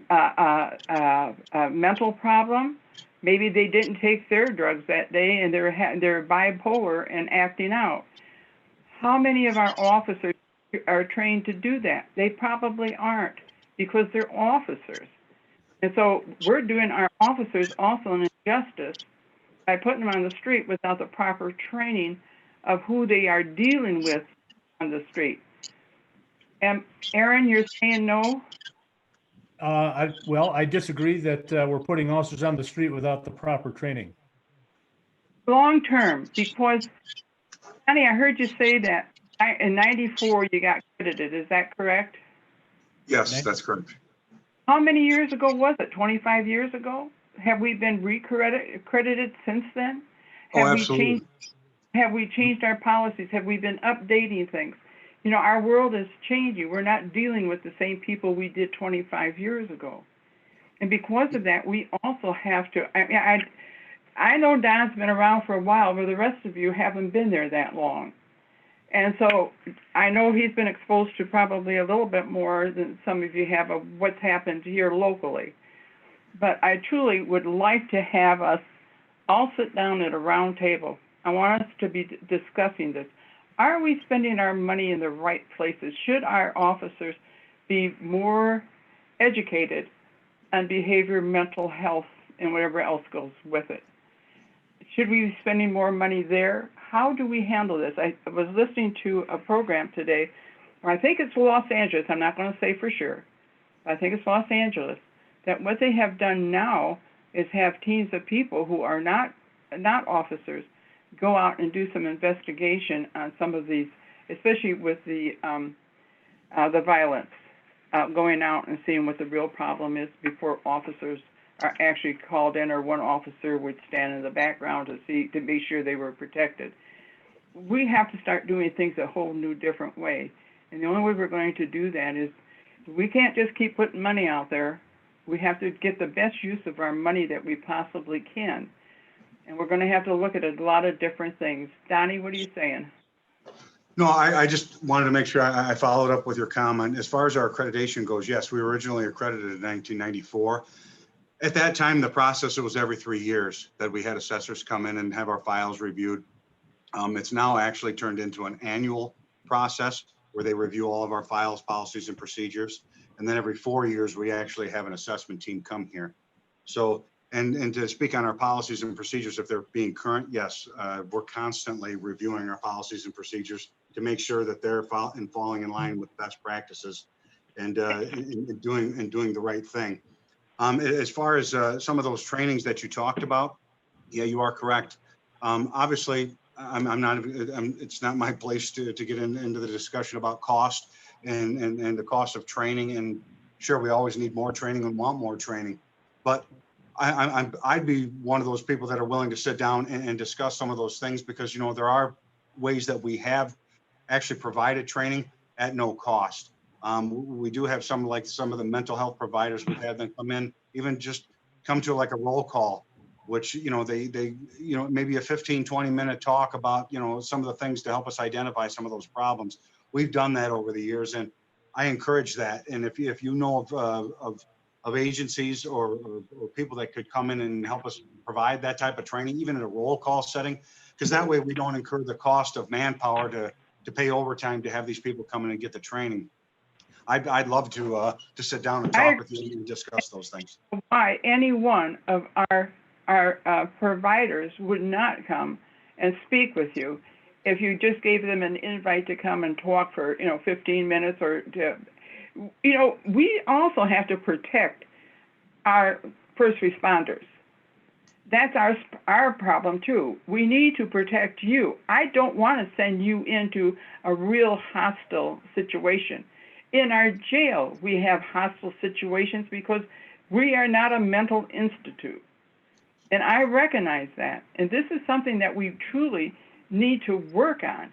a mental problem. Maybe they didn't take their drugs that day and they're bipolar and acting out. How many of our officers are trained to do that? They probably aren't because they're officers. And so we're doing our officers also an injustice by putting them on the street without the proper training of who they are dealing with on the street. And Aaron, you're saying no? Well, I disagree that we're putting officers on the street without the proper training. Long term, because, Honey, I heard you say that in '94 you got credited. Is that correct? Yes, that's correct. How many years ago was it? 25 years ago? Have we been accredited since then? Absolutely. Have we changed our policies? Have we been updating things? You know, our world is changing. We're not dealing with the same people we did 25 years ago. And because of that, we also have to, I know Don's been around for a while, but the rest of you haven't been there that long. And so I know he's been exposed to probably a little bit more than some of you have of what's happened here locally. But I truly would like to have us all sit down at a round table. I want us to be discussing this. Are we spending our money in the right places? Should our officers be more educated on behavior, mental health, and whatever else goes with it? Should we be spending more money there? How do we handle this? I was listening to a program today, or I think it's Los Angeles, I'm not going to say for sure, I think it's Los Angeles, that what they have done now is have teams of people who are not officers go out and do some investigation on some of these, especially with the violence, going out and seeing what the real problem is before officers are actually called in, or one officer would stand in the background to be sure they were protected. We have to start doing things a whole new different way. And the only way we're going to do that is we can't just keep putting money out there. We have to get the best use of our money that we possibly can. And we're going to have to look at a lot of different things. Donnie, what are you saying? No, I just wanted to make sure I followed up with your comment. As far as our accreditation goes, yes, we were originally accredited in 1994. At that time, the process was every 3 years that we had assessors come in and have our files reviewed. It's now actually turned into an annual process where they review all of our files, policies, and procedures. And then every 4 years, we actually have an assessment team come here. So, and to speak on our policies and procedures, if they're being current, yes, we're constantly reviewing our policies and procedures to make sure that they're falling in line with best practices and doing the right thing. As far as some of those trainings that you talked about, yeah, you are correct. Obviously, it's not my place to get into the discussion about cost and the cost of training. And sure, we always need more training and want more training. But I'd be one of those people that are willing to sit down and discuss some of those things, because, you know, there are ways that we have actually provided training at no cost. We do have some of the mental health providers, we've had them come in, even just come to like a roll call, which, you know, they maybe a 15-20 minute talk about, you know, some of the things to help us identify some of those problems. We've done that over the years, and I encourage that. And if you know of agencies or people that could come in and help us provide that type of training, even in a roll call setting, because that way we don't incur the cost of manpower to pay overtime to have these people come in and get the training. I'd love to sit down and I talk with you and discuss those things. Why any one of our providers would not come and speak with you if you just gave them an invite to come and talk for 15 minutes or we also have to protect our first responders. That's our problem too. We need to protect you. I don't want to send you into a real hostile situation. In our jail, we have hostile situations because we are not a mental institute. And I recognize that. And this is something that we truly need to work on.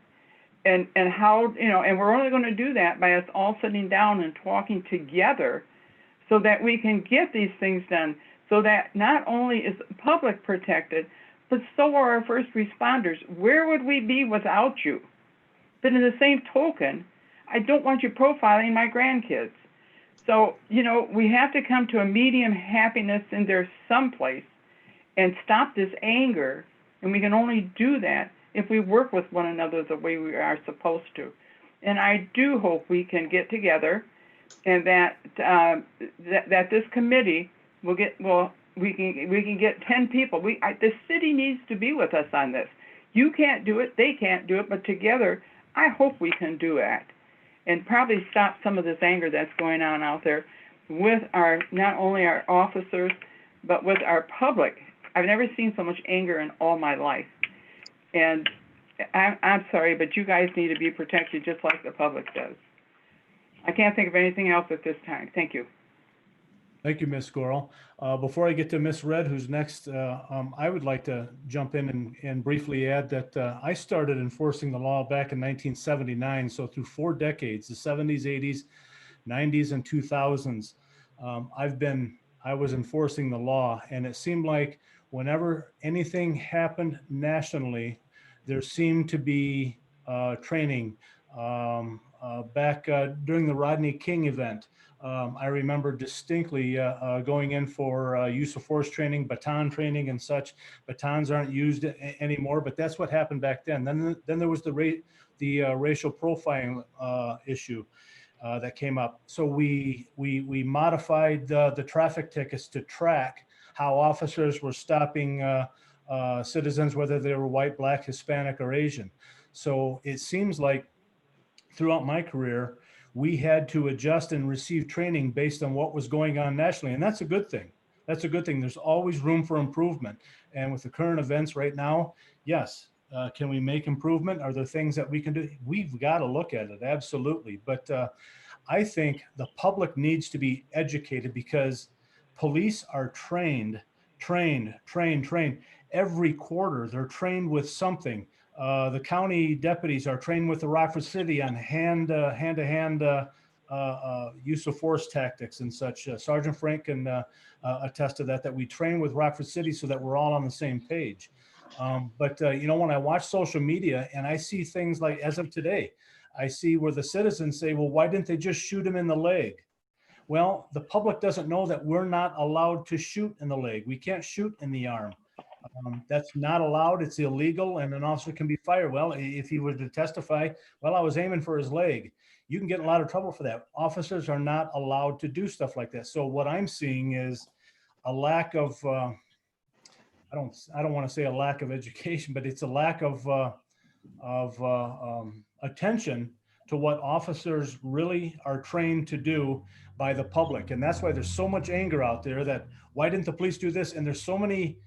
And how, and we're only going to do that by us all sitting down and talking together so that we can get these things done, so that not only is the public protected, but so are our first responders. Where would we be without you? But in the same token, I don't want you profiling my grandkids. So, we have to come to a medium happiness in there someplace and stop this anger. And we can only do that if we work with one another the way we are supposed to. And I do hope we can get together and that that this committee will get, we can get 10 people. The city needs to be with us on this. You can't do it, they can't do it, but together, I hope we can do that and probably stop some of this anger that's going on out there with not only our officers, but with our public. I've never seen so much anger in all my life. And I'm sorry, but you guys need to be protected just like the public does. I can't think of anything else at this time. Thank you. Thank you, Ms. Gorel. Before I get to Ms. Red, who's next, I would like to jump in and briefly add that I started enforcing the law back in 1979. So through 4 decades, the 70s, 80s, 90s, and 2000s, I was enforcing the law. And it seemed like whenever anything happened nationally, there seemed to be training. Back during the Rodney King event, I remember distinctly going in for use of force training, baton training and such. Batons aren't used anymore, but that's what happened back then. Then there was the racial profiling issue that came up. So we modified the traffic tickets to track how officers were stopping citizens, whether they were white, black, Hispanic, or Asian. So it seems like throughout my career, we had to adjust and receive training based on what was going on nationally. And that's a good thing. That's a good thing. There's always room for improvement. And with the current events right now, yes, can we make improvement? Are there things that we can do? We've got to look at it, absolutely. But I think the public needs to be educated because police are trained. Every quarter, they're trained with something. The county deputies are trained with the Rockford City on hand-to-hand use of force tactics and such. Sergeant Frank can attest to that we train with Rockford City so that we're all on the same page. But when I watch social media and I see things like, as of today, I see where the citizens say, well, why didn't they just shoot him in the leg? Well, the public doesn't know that we're not allowed to shoot in the leg. We can't shoot in the arm. That's not allowed. It's illegal, and an officer can be fired. Well, if he were to testify, well, I was aiming for his leg. You can get in a lot of trouble for that. Officers are not allowed to do stuff like that. So what I'm seeing is a lack of, I don't want to say a lack of education, but it's a lack of attention to what officers really are trained to do by the public. And that's why there's so much anger out there that why didn't the police do this? And there's so many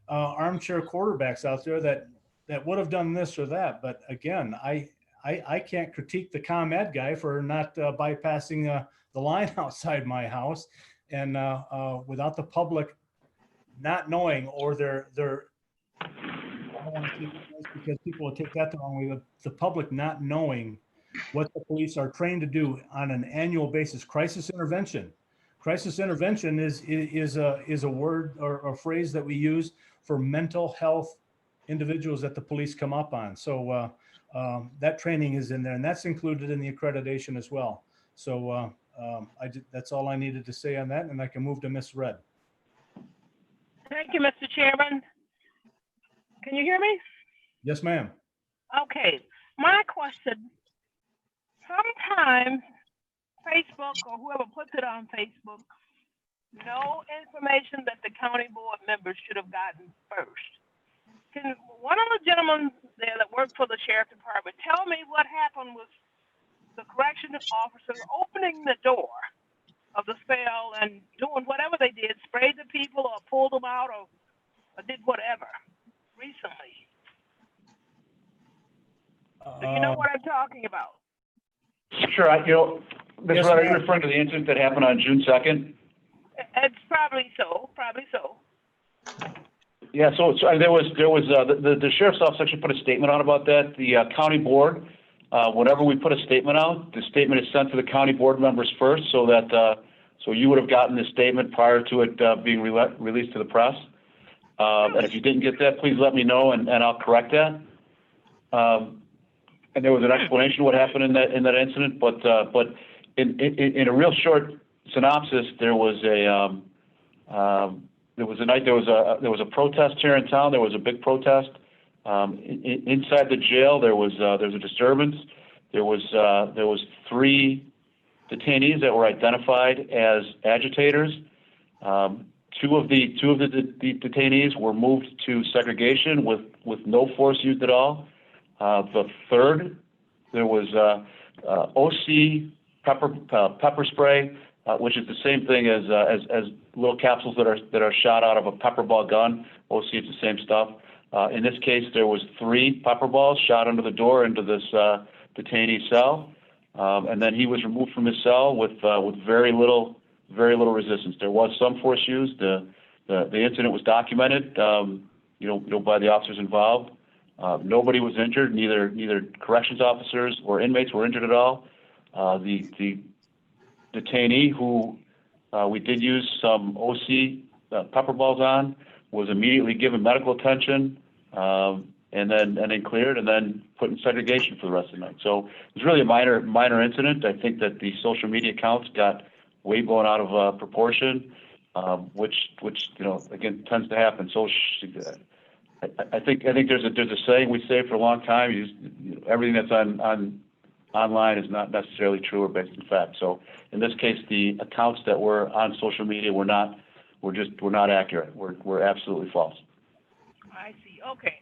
armchair quarterbacks out there that would have done this or that. But again, I can't critique the ComEd guy for not bypassing the line outside my house. And without the public not knowing, or I don't want to say this because people will take that the wrong way, but the public not knowing what the police are trained to do on an annual basis. Crisis intervention. Crisis intervention is a word or a phrase that we use for mental health individuals that the police come up on. So that training is in there, and that's included in the accreditation as well. So that's all I needed to say on that, and I can move to Ms. Red. Thank you, Mr. Chairman. Can you hear me? Yes, ma'am. Okay. My question, sometimes Facebook or whoever puts it on Facebook, no information that the county board members should have gotten first. Can one of the gentlemen there that worked for the sheriff department tell me what happened with the corrections officers opening the door of the cell and doing whatever they did, sprayed the people or pulled them out or did whatever recently? Do you know what I'm talking about? Sure, Ms. Yes, Rudd, are you ma'am. referring to the incident that happened on June 2nd? It's probably so, probably so. Yeah, so there was the sheriff's office actually put a statement out about that. The county board, whenever we put a statement out, the statement is sent to the county board members first, so that so you would have gotten this statement prior to it being released to the press. And if you didn't get that, please let me know, and I'll correct that. And there was an explanation of what happened in that incident, but in a real short synopsis, there was a protest here in town. There was a big protest inside the jail. There was a disturbance. There was 3 detainees that were identified as agitators. Two of the detainees were moved to segregation with no force used at all. The third, there was OC pepper spray, which is the same thing as little capsules that are shot out of a pepper ball gun. OC is the same stuff. In this case, there was 3 pepper balls shot under the door into this detainee cell, and then he was removed from his cell with very little resistance. There was some force used. The incident was documented, by the officers involved. Nobody was injured. Neither corrections officers or inmates were injured at all. The detainee who we did use some OC pepper balls on was immediately given medical attention, and then cleared, and then put in segregation for the rest of the night. So it was really a minor incident. I think that the social media accounts got way blown out of proportion, which again tends to happen. So I think there's a saying we say for a long time: everything that's online is not necessarily true or based in fact. So in this case, the accounts that were on social media were not accurate. Were absolutely false. I see. Okay.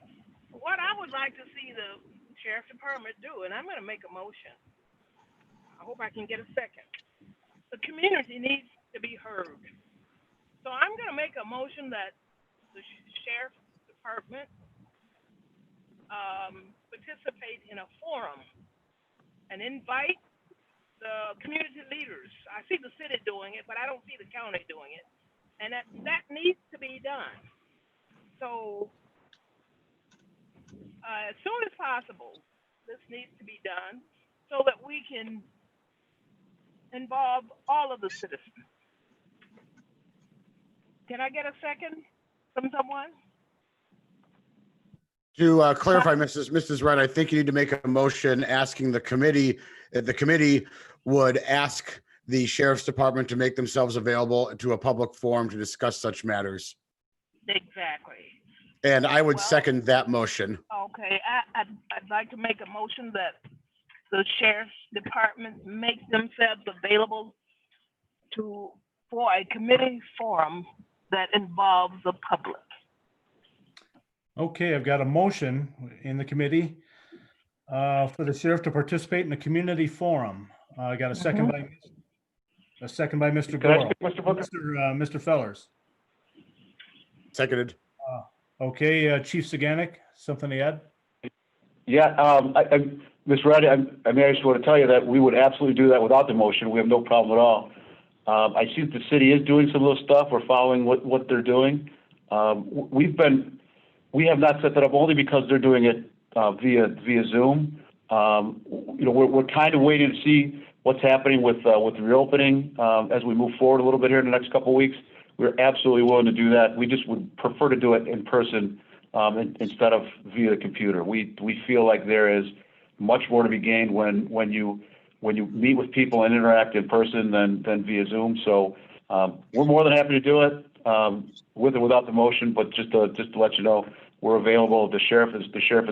What I would like to see the sheriff's department do, and I'm going to make a motion. I hope I can get a second. The community needs to be heard. So I'm going to make a motion that the sheriff's department participate in a forum and invite the community leaders. I see the city doing it, but I don't see the county doing it. And that needs to be done. So as soon as possible, this needs to be done so that we can involve all of the citizens. Can I get a second from someone? To clarify, Mrs. Wright, I think you need to make a motion asking the committee, if the committee would ask the sheriff's department to make themselves available to a public forum to discuss such matters. Exactly. And I would second that motion. Okay, I'd like to make a motion that the sheriff's department make themselves available for a committee forum that involves the public. Okay, I've got a motion in the committee for the sheriff to participate in the community forum. I got a second by Mr. Can I Goro. speak, Mr. Booker? Mr. Fellers. Seconded. Okay, Chief Saganek, something to add? Yeah, Ms. Reddy, I just want to tell you that we would absolutely do that without the motion. We have no problem at all. I see that the city is doing some of those stuff. We're following what they're doing. We have not set that up only because they're doing it via Zoom. We're kind of waiting to see what's happening with the reopening as we move forward a little bit here in the next couple of weeks. We're absolutely willing to do that. We just would prefer to do it in person instead of via the computer. We feel like there is much more to be gained when you meet with people and interact in person than via Zoom. So we're more than happy to do it with or without the motion. But just to let you know, we're available. The sheriff is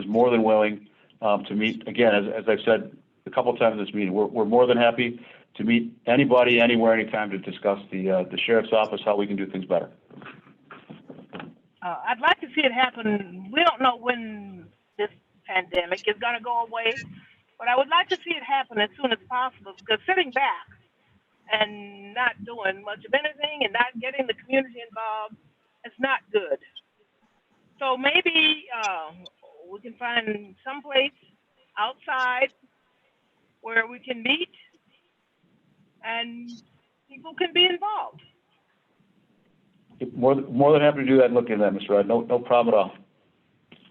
more than willing to meet. Again, as I've said a couple of times in this meeting, we're more than happy to meet anybody, anywhere, anytime to discuss the sheriff's office, how we can do things better. I'd like to see it happen. We don't know when this pandemic is going to go away, but I would like to see it happen as soon as possible, because sitting back and not doing much of anything and not getting the community involved, it's not good. So maybe we can find some place outside where we can meet and people can be involved. More than happy to do that and look at that, Mr. Rudd. No problem at all.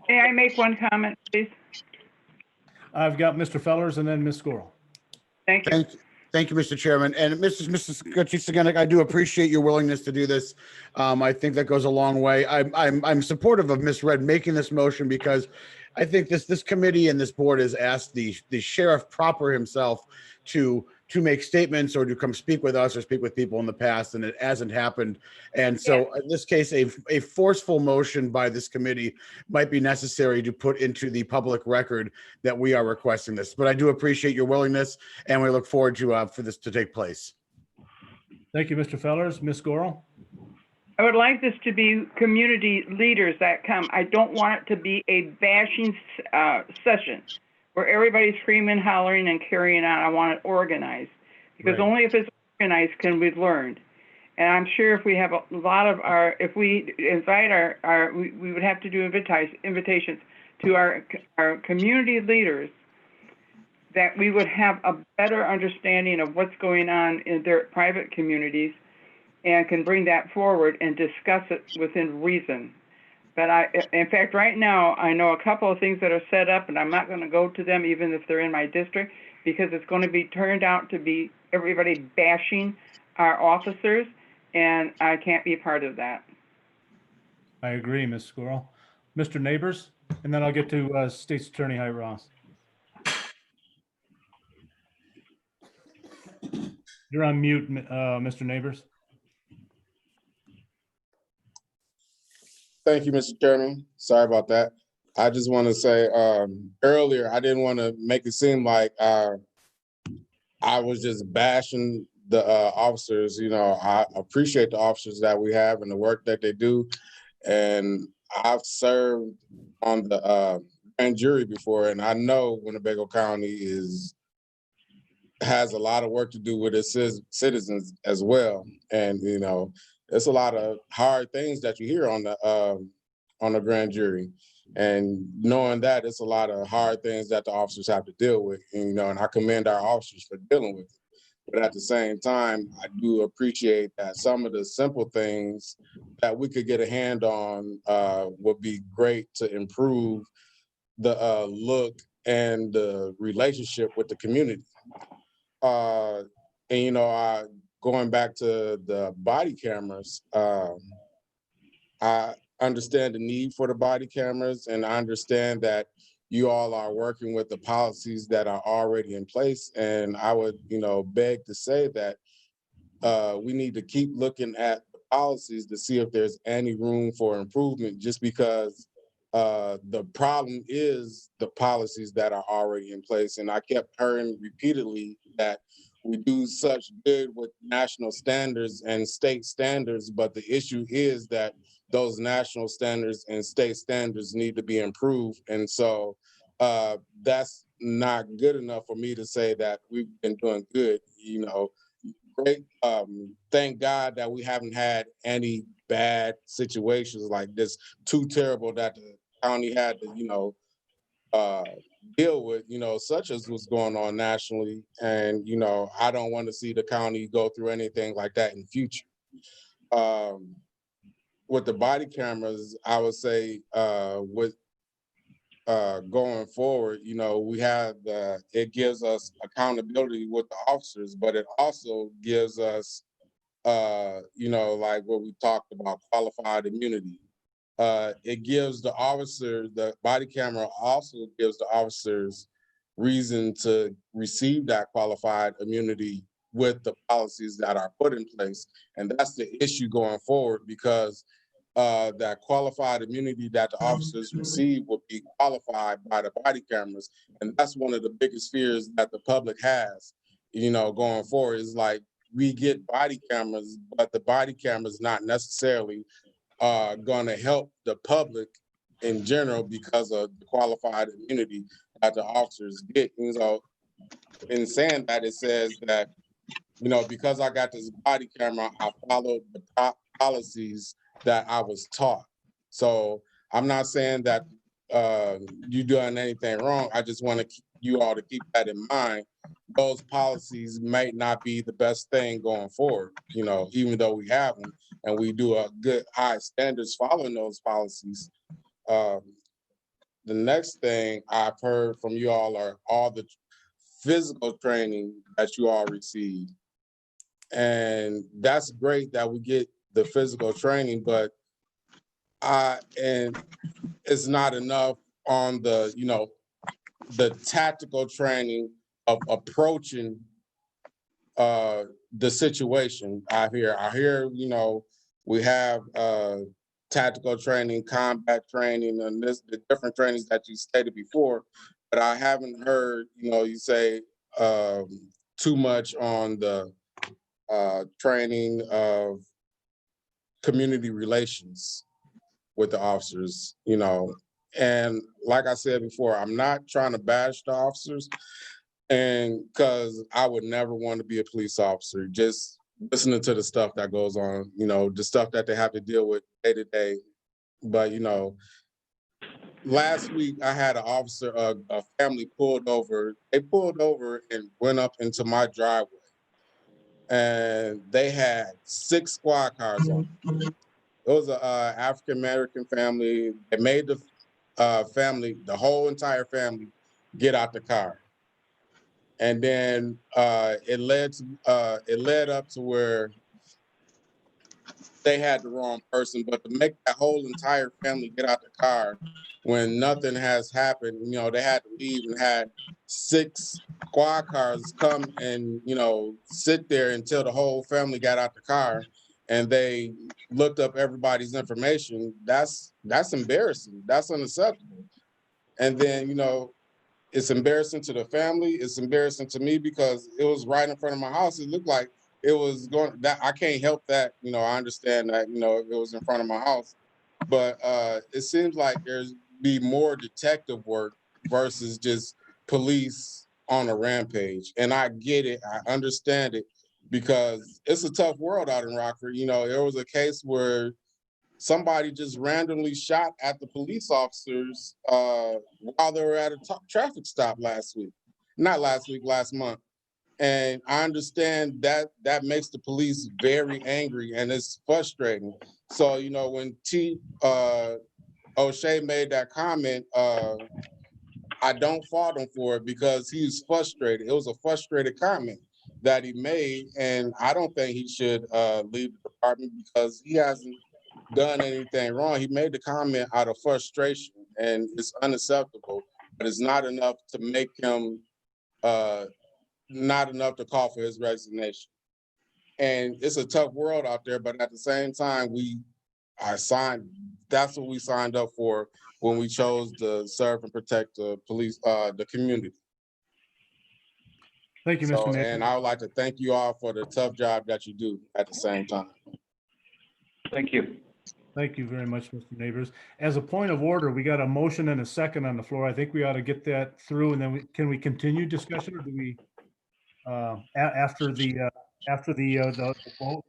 May I make one comment, please? I've got Mr. Fellers and then Ms. Squirrel. Thank you. Thank you, Mr. Chairman. And Mrs. Chief, I do appreciate your willingness to do this. I think that goes a long way. I'm supportive of Ms. Red making this motion because I think this committee and this board has asked the sheriff proper himself to make statements or to come speak with us or speak with people in the past, and it hasn't happened. And so in this case, a forceful motion by this committee might be necessary to put into the public record that we are requesting this. But I do appreciate your willingness, and we look forward to for this to take place. Thank you, Mr. Fellers. Ms. Squirrel? I would like this to be community leaders that come. I don't want it to be a bashing session where everybody's screaming, hollering, and carrying on. I want it organized, because only if it's organized can we learn. And I'm sure if we have a lot of if we invite we would have to do invitations to our community leaders, that we would have a better understanding of what's going on in their private communities and can bring that forward and discuss it within reason. But in fact, right now, I know a couple of things that are set up, and I'm not going to go to them even if they're in my district, because it's going to be turned out to be everybody bashing our officers, and I can't be part of that. I agree, Ms. Squirrel. Mr. Neighbors, and then I'll get to State's Attorney Hyde Ross. You're on mute, Mr. Neighbors. Thank you, Mr. Chairman. Sorry about that. I just want to say earlier, I didn't want to make it seem like I was just bashing the officers. You know, I appreciate the officers that we have and the work that they do. And I've served on the grand jury before, and I know Winnebago County has a lot of work to do with its citizens as well. And, you know, there's a lot of hard things that you hear on the grand jury, and knowing that it's a lot of hard things that the officers have to deal with, and, you know, and I commend our officers for dealing with it. But at the same time, I do appreciate that some of the simple things that we could get a hand on would be great to improve the look and the relationship with the community. And, you know, going back to the body cameras, I understand the need for the body cameras, and I understand that you all are working with the policies that are already in place. And I would, you know, beg to say that we need to keep looking at the policies to see if there's any room for improvement, just because the problem is the policies that are already in place. And I kept hearing repeatedly that we do such good with national standards and state standards, but the issue is that those national standards and state standards need to be improved. And so that's not good enough for me to say that we've been doing good. You know, great. Thank God that we haven't had any bad situations like this, too terrible that the county had to, you know, deal with, you know, such as what's going on nationally. And, you know, I don't want to see the county go through anything like that in the future. With the body cameras, I would say with going forward, you know, we have it gives us accountability with the officers, but it also gives us, you know, like what we talked about, qualified immunity. It gives the officer, the body camera also gives the officers reason to receive that qualified immunity with the policies that are put in place. And that's the issue going forward, because that qualified immunity that the officers receive will be qualified by the body cameras. And that's one of the biggest fears that the public has, going forward is like we get body cameras, but the body cameras not necessarily going to help the public in general because of the qualified immunity that the officers get. And so in saying that, it says that, because I got this body camera, I followed the policies that I was taught. So I'm not saying that you doing anything wrong. I just want you all to keep that in mind. Those policies might not be the best thing going forward, even though we have them and we do a good high standards following those policies. The next thing I've heard from you all are all the physical training that you all receive. And that's great that we get the physical training, but and it's not enough on the tactical training of approaching the situation. I hear, we have tactical training, combat training, and the different trainings that you stated before, but I haven't heard, you say too much on the training of community relations with the officers, and like I said before, I'm not trying to bash the officers, and because I would never want to be a police officer, just listening to the stuff that goes on, the stuff that they have to deal with day to day. But, last week I had an officer, a family pulled over and went up into my driveway, and they had 6 squad cars on. It was an African-American family. They made the the whole entire family, get out the car. And then it led up to where they had the wrong person. But to make that whole entire family get out the car when nothing has happened, they had to leave and had 6 squad cars come and, sit there until the whole family got out the car and they looked up everybody's information. That's embarrassing. That's unacceptable. And then, it's embarrassing to the family. It's embarrassing to me because it was right in front of my house. It looked like it was going that I can't help that. I understand that, it was in front of my house, but it seems like there's be more detective work versus just police on a rampage. And I get it. I understand it because it's a tough world out in Rockford. There was a case where somebody just randomly shot at the police officers while they were at a traffic stop last month. And I understand that makes the police very angry and it's frustrating. So, when O'Shea made that comment, I don't fault him for it because he's frustrated. It was a frustrated comment that he made. And I don't think he should leave the department because he hasn't done anything wrong. He made the comment out of frustration and it's unacceptable, but it's not enough to make him not enough to call for his resignation. And it's a tough world out there, but at the same time, that's what we signed up for when we chose to serve and protect the police, the community. Thank you, Mr. Neighbors. And I would like to thank you all for the tough job that you do at the same time. Thank you. Thank you very much, Mr. Neighbors. As a point of order, we got a motion and a second on the floor. I think we ought to get that through, and then can we continue discussion, or do we after the vote?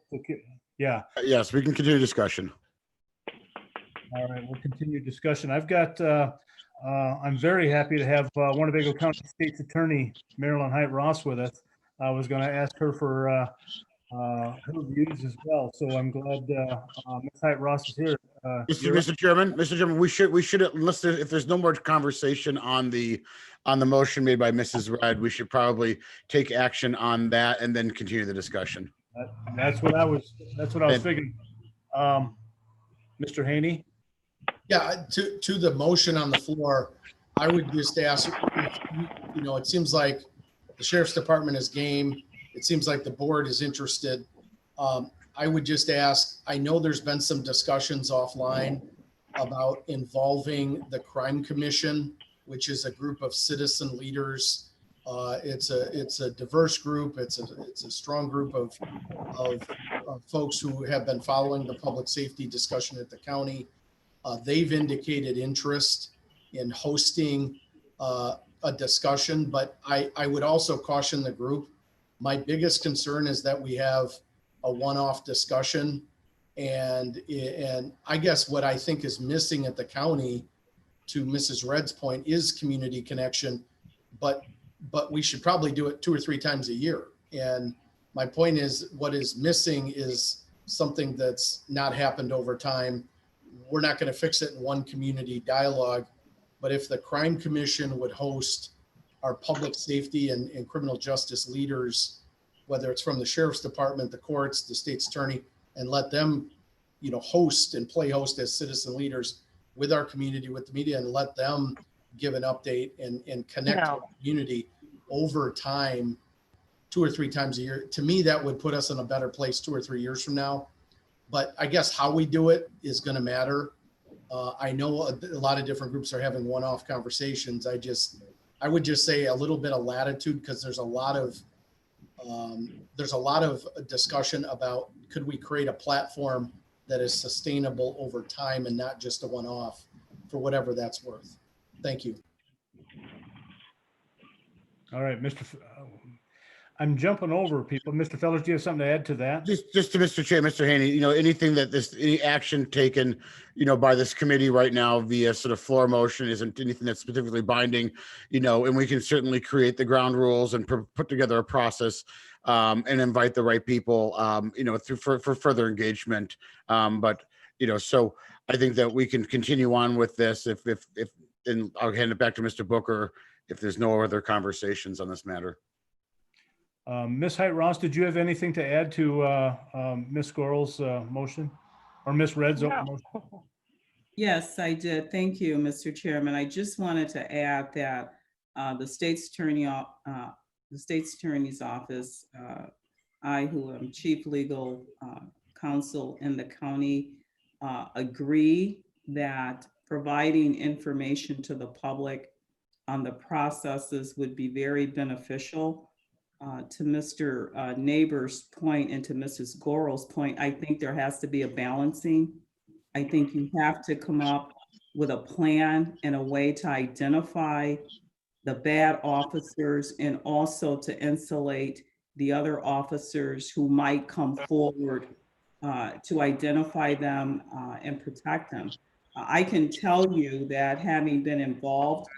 Yeah. Yes, we can continue discussion. All right, we'll continue discussion. I've got. I'm very happy to have Winnebago County State's Attorney Marilyn Height-Ross with us. I was going to ask her for her views as well. So I'm glad Ms. Height-Ross is here. Mr. Chairman, we should unless if there's no more conversation on the motion made by Mrs. Red, we should probably take action on that and then continue the discussion. That's what I was figuring. Mr. Haney? Yeah, to the motion on the floor, I would just ask, it seems like the Sheriff's Department is game. It seems like the board is interested. I would just ask, I know there's been some discussions offline about involving the Crime Commission, which is a group of citizen leaders It's a diverse group. It's a strong group of folks who have been following the public safety discussion at the county. They've indicated interest in hosting a discussion, but I would also caution the group. My biggest concern is that we have a one-off discussion, and I guess what I think is missing at the county, to Mrs. Red's point, is community connection, but we should probably do it 2 or 3 times a year. And my point is, what is missing is something that's not happened over time. We're not going to fix it in one community dialogue, but if the Crime Commission would host our public safety and criminal justice leaders, whether it's from the sheriff's department, the courts, the state's attorney, and let them, host and play host as citizen leaders with our community, with the media, and let them give an update and connect to the community over time, 2 or 3 times a year. To me, that would put us in a better place 2 or 3 years from now. But I guess how we do it is going to matter. I know a lot of different groups are having one-off conversations. I would just say a little bit of latitude, because there's a lot of discussion about, could we create a platform that is sustainable over time and not just a one-off, for whatever that's worth. Thank you. All right, I'm jumping over people. Mr. Fellers, do you have something to add to that? Just to Mr. Chair, Mr. Haney, anything that any action taken, by this committee right now via sort of floor motion isn't anything that's specifically binding, and we can certainly create the ground rules and put together a process and invite the right people, for further engagement. So I think that we can continue on with this and I'll hand it back to Mr. Booker if there's no other conversations on this matter. Ms. Height-Ross, did you have anything to add to Ms. Gorel's motion or Ms. Red's motion? Yes, I did. Thank you, Mr. Chairman. I just wanted to add that the state's attorney's office, I, who am chief legal counsel in the county, agree that providing information to the public on the processes would be very beneficial. To Mr. Neighbor's point and to Mrs. Gorel's point, I think there has to be a balancing. I think you have to come up with a plan and a way to identify the bad officers and also to insulate the other officers who might come forward to identify them and protect them. I can tell you that, having been involved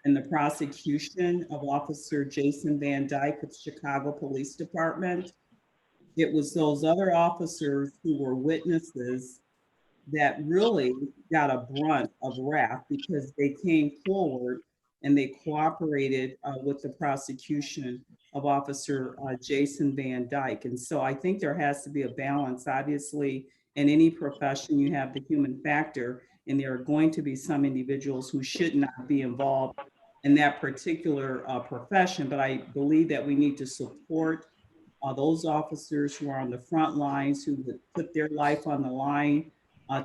in the prosecution of Officer Jason Van Dyke of Chicago Police Department, it was those other officers who were witnesses that really got a brunt of wrath, because they came forward and they cooperated with the prosecution of Officer Jason Van Dyke. And so I think there has to be a balance. Obviously, in any profession, you have the human factor, and there are going to be some individuals who should not be involved in that particular profession. But I believe that we need to support those officers who are on the front lines, who would put their life on the line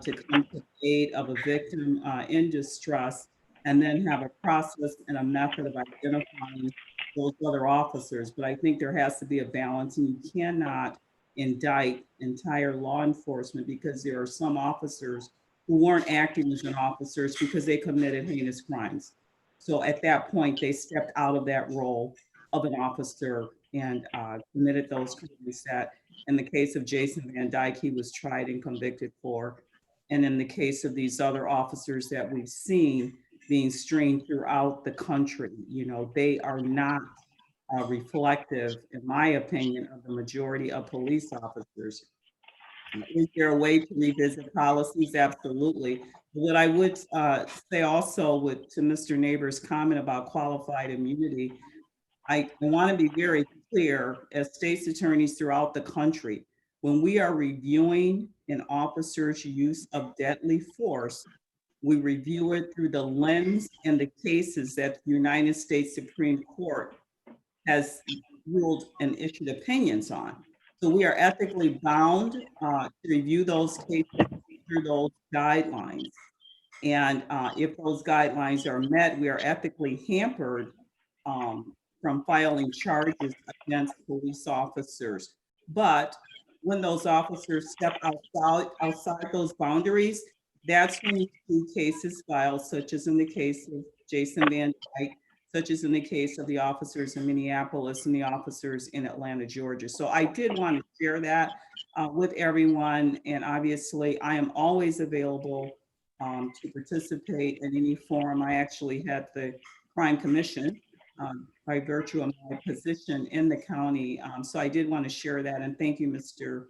to come to the aid of a victim in distress, and then have a process and a method of identifying those other officers. But I think there has to be a balance, and you cannot indict entire law enforcement because there are some officers who weren't acting as an officers because they committed heinous crimes. So at that point, they stepped out of that role of an officer and committed those crimes that, in the case of Jason Van Dyke, he was tried and convicted for. And in the case of these other officers that we've seen being streamed throughout the country, they are not reflective, in my opinion, of the majority of police officers. Is there a way to revisit policies? Absolutely. What I would say also to Mr. Neighbor's comment about qualified immunity, I want to be very clear, as state's attorneys throughout the country, when we are reviewing an officer's use of deadly force, we review it through the lens and the cases that the United States Supreme Court has ruled and issued opinions on. So we are ethically bound to review those cases through those guidelines. And if those guidelines are met, we are ethically hampered from filing charges against police officers. But when those officers step outside those boundaries, that's when you see cases filed, such as in the case of Jason Van Dyke, such as in the case of the officers in Minneapolis and the officers in Atlanta, Georgia. So I did want to share that with everyone. And obviously, I am always available to participate in any forum. I actually had the Crime Commission by virtue of my position in the county. So I did want to share that. And thank you, Mr.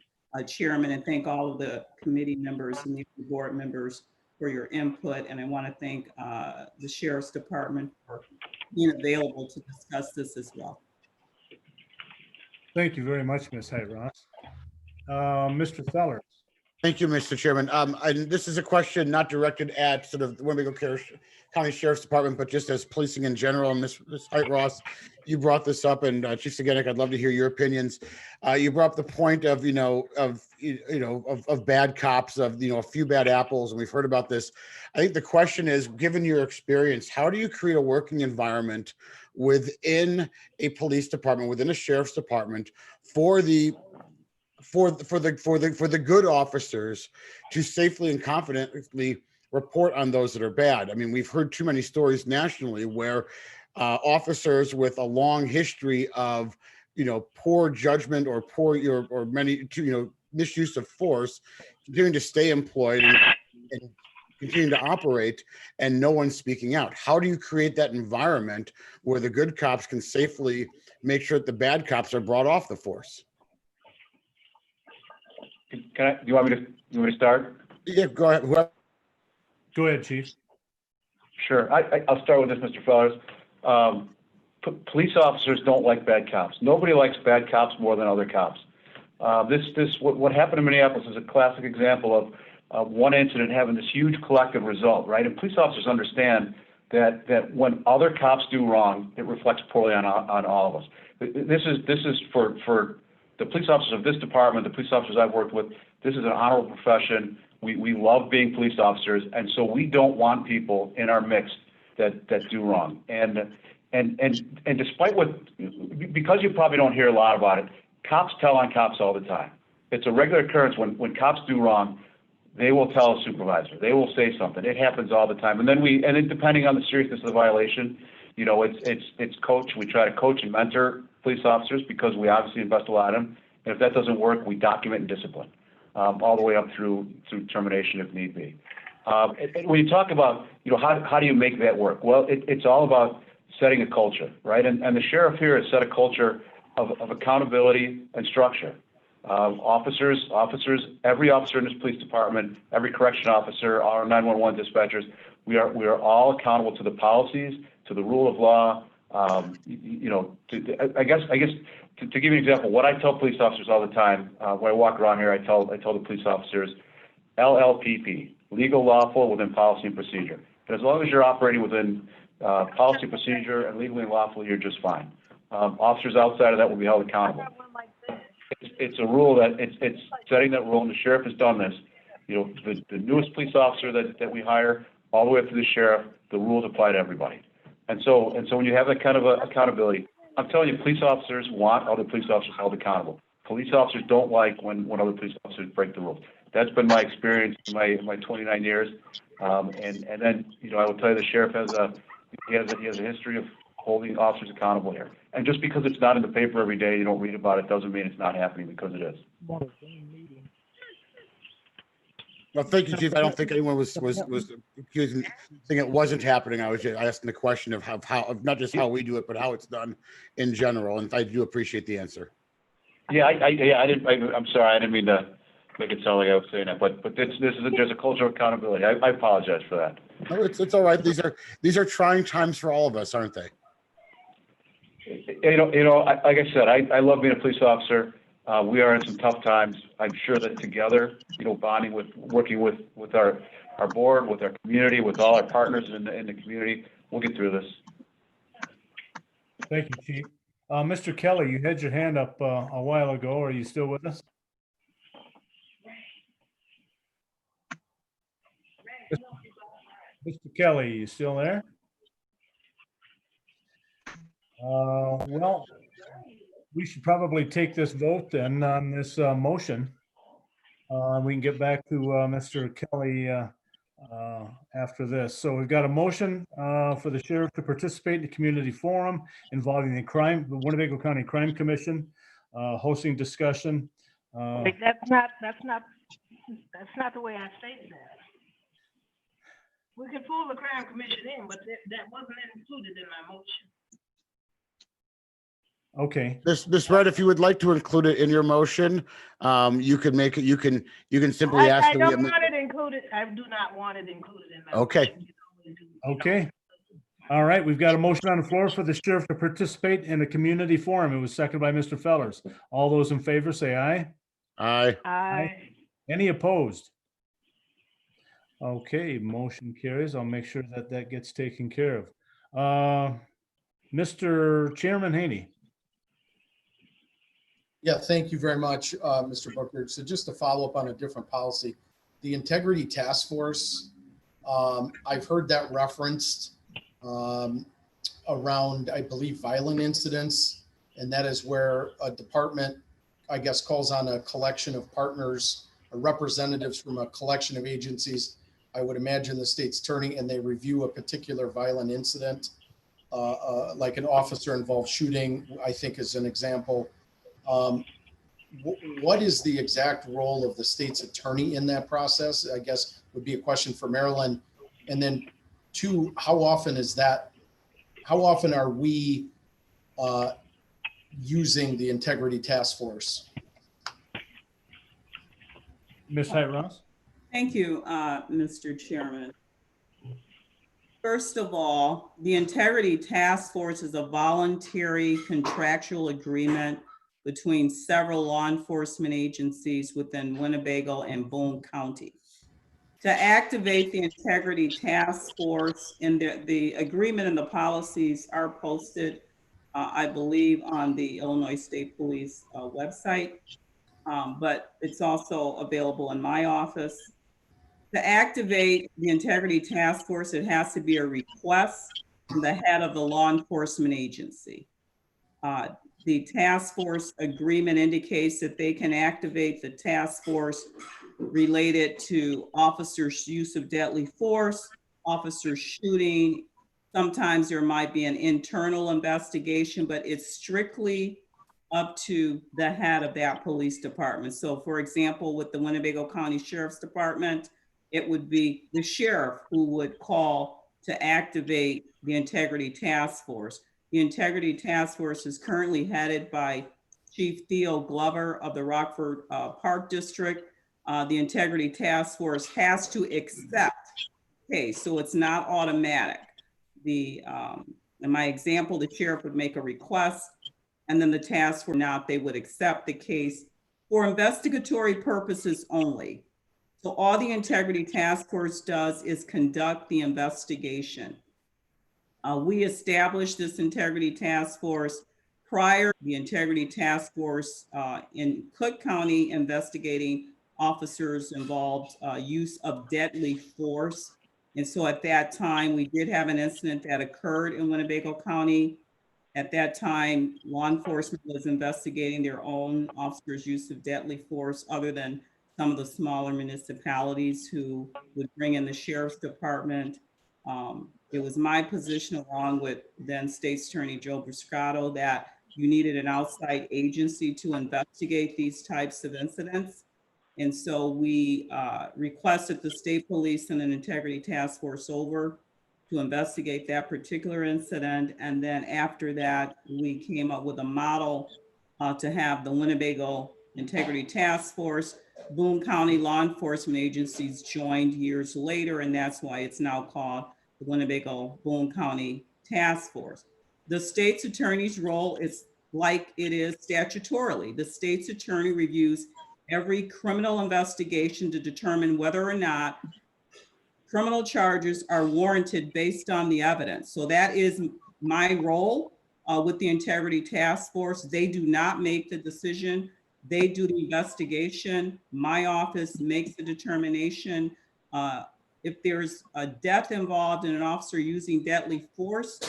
Chairman, and thank all of the committee members and the board members for your input. And I want to thank the Sheriff's Department for being available to discuss this as well. Thank you very much, Ms. Ross. Mr. Feller. Thank you, Mr. Chairman. And this is a question not directed at sort of the Winnebago County Sheriff's Department, but just as policing in general. And Ms. Ross, you brought this up, and Chief Seganek, I'd love to hear your opinions. You brought up the point of bad cops, of a few bad apples, and we've heard about this. I think the question is, given your experience, how do you create a working environment within a police department, within a sheriff's department, for the good officers to safely and confidently report on those that are bad? I mean, we've heard too many stories nationally where officers with a long history of poor judgment or misuse of force continuing to stay employed and continue to operate, and no one's speaking out. How do you create that environment where the good cops can safely make sure that the bad cops are brought off the force? Do you want me to start? Yeah, go ahead. Go ahead, Chief. Sure. I'll start with this, Mr. Fellers. Police officers don't like bad cops. Nobody likes bad cops more than other cops. What happened in Minneapolis is a classic example of one incident having this huge collective result, right? And police officers understand that when other cops do wrong, it reflects poorly on all of us. This is for the police officers of this department, the police officers I've worked with. This is an honorable profession. We love being police officers, and so we don't want people in our mix that do wrong. And despite because you probably don't hear a lot about it, cops tell on cops all the time. It's a regular occurrence when cops do wrong, they will tell a supervisor. They will say something. It happens all the time. And then depending on the seriousness of the violation, it's coached. We try to coach and mentor police officers because we obviously invest a lot in them. And if that doesn't work, we document and discipline all the way up through termination if need be. And when you talk about, how do you make that work? Well, it's all about setting a culture, right? And the sheriff here has set a culture of accountability and structure. Officers, every officer in this police department, every correction officer, our 911 dispatchers, we are all accountable to the policies, to the rule of law. I guess to give you an example, what I tell police officers all the time when I walk around here, I tell the police officers, LLPP, legal, lawful, within policy and procedure. And as long as you're operating within policy, procedure, and legally and lawfully, you're just fine. Officers outside of that will be held accountable. It's a rule that it's setting that rule, and the sheriff has done this. The newest police officer that we hire, all the way up to the sheriff, the rules apply to everybody. And so when you have that kind of accountability, I'm telling you, police officers want other police officers held accountable. Police officers don't like when other police officers break the rules. That's been my experience in my 29 years. And then I will tell you, the sheriff has a history of holding officers accountable here. And just because it's not in the paper every day, you don't read about it, doesn't mean it's not happening, because it is. Well, thank you, Chief. I don't think anyone was accusing, saying it wasn't happening. I was just asking the question of how not just how we do it, but how it's done in general. And I do appreciate the answer. Yeah, I'm sorry, I didn't mean to make it sound like I was saying that, but there's a culture of accountability. I apologize for that. No, it's all right. These are trying times for all of us, aren't they? Like I said, I love being a police officer. We are in some tough times. I'm sure that together, bonding working with our board, with our community, with all our partners in the community, we'll get through this. Thank you, Chief. Mr. Kelly, you had your hand up a while ago. Are you still with us? Mr. Kelly, you still there? Well, we should probably take this vote then on this motion. We can get back to Mr. Kelly after this. So we've got a motion for the sheriff to participate in the community forum involving the Winnebago County Crime Commission, hosting discussion. Wait, that's not the way I stated that. We can pull the crime commission in, but that wasn't included in my motion. Okay, Ms. Wright, if you would like to include it in your motion, you can make it, you can simply ask. I don't want it included. I do not want it included in my Okay. motion. okay. All right, we've got a motion on the floor for the sheriff to participate in a community forum. It was seconded by Mr. Fellers. All those in favor say aye. Aye. Aye. Any opposed? Okay, motion carries. I'll make sure that that gets taken care of. Mr. Chairman Haney. Yeah, thank you very much, Mr. Booker. So just to follow up on a different policy, the Integrity Task Force, I've heard that referenced around, I believe, violent incidents. And that is where a department, I guess, calls on a collection of partners or representatives from a collection of agencies. I would imagine the state's attorney, and they review a particular violent incident, like an officer involved shooting, I think is an example. What is the exact role of the state's attorney in that process? I guess would be a question for Marilyn. And then two, how often are we using the Integrity Task Force? Ms. Hite-Ross? Thank you, Mr. Chairman. First of all, the Integrity Task Force is a voluntary contractual agreement between several law enforcement agencies within Winnebago and Boone County. To activate the Integrity Task Force, and the agreement and the policies are posted, I believe, on the Illinois State Police website, but it's also available in my office. To activate the Integrity Task Force, it has to be a request from the head of the law enforcement agency. The task force agreement indicates that they can activate the task force related to officers' use of deadly force, officers shooting. Sometimes there might be an internal investigation, but it's strictly up to the head of that police department. So for example, with the Winnebago County Sheriff's Department, it would be the sheriff who would call to activate the Integrity Task Force. The Integrity Task Force is currently headed by Chief Theo Glover of the Rockford Park District. The Integrity Task Force has to accept. Okay, so it's not automatic. In my example, the sheriff would make a request, and then the task force, now they would accept the case for investigatory purposes only. So all the Integrity Task Force does is conduct the investigation. We established this Integrity Task Force prior to the Integrity Task Force in Cook County investigating officers involved use of deadly force. And so at that time, we did have an incident that occurred in Winnebago County. At that time, law enforcement was investigating their own officers' use of deadly force, other than some of the smaller municipalities who would bring in the sheriff's department. It was my position, along with then State's Attorney Joe Briscato, that you needed an outside agency to investigate these types of incidents. And so we requested the state police and an Integrity Task Force over to investigate that particular incident. And then after that, we came up with a model to have the Winnebago Integrity Task Force. Boone County law enforcement agencies joined years later, and that's why it's now called the Winnebago Boone County Task Force. The state's attorney's role is like it is statutorily. The state's attorney reviews every criminal investigation to determine whether or not criminal charges are warranted based on the evidence. So that is my role with the Integrity Task Force. They do not make the decision. They do the investigation. My office makes the determination. If there's a death involved in an officer using deadly force,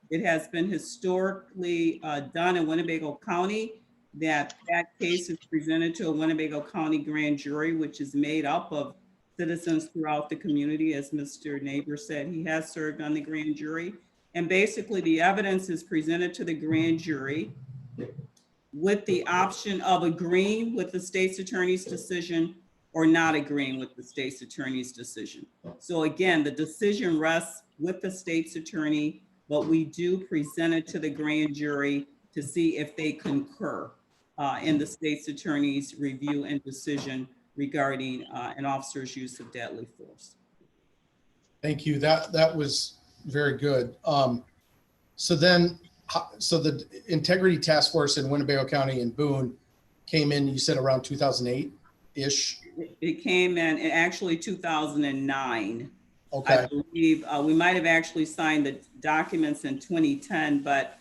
It has been historically done in Winnebago County, that case is presented to a Winnebago County grand jury, which is made up of citizens throughout the community. As Mr. Neighbor said, he has served on the grand jury. And basically the evidence is presented to the grand jury with the option of agreeing with the state's attorney's decision or not agreeing with the state's attorney's decision. So again, the decision rests with the state's attorney, but we do present it to the grand jury to see if they concur in the state's attorney's review and decision regarding an officer's use of deadly force. Thank you. That was very good. So the Integrity Task Force in Winnebago County and Boone came in, you said around 2008-ish? It came in actually 2009. Okay. I believe we might have actually signed the documents in 2010, but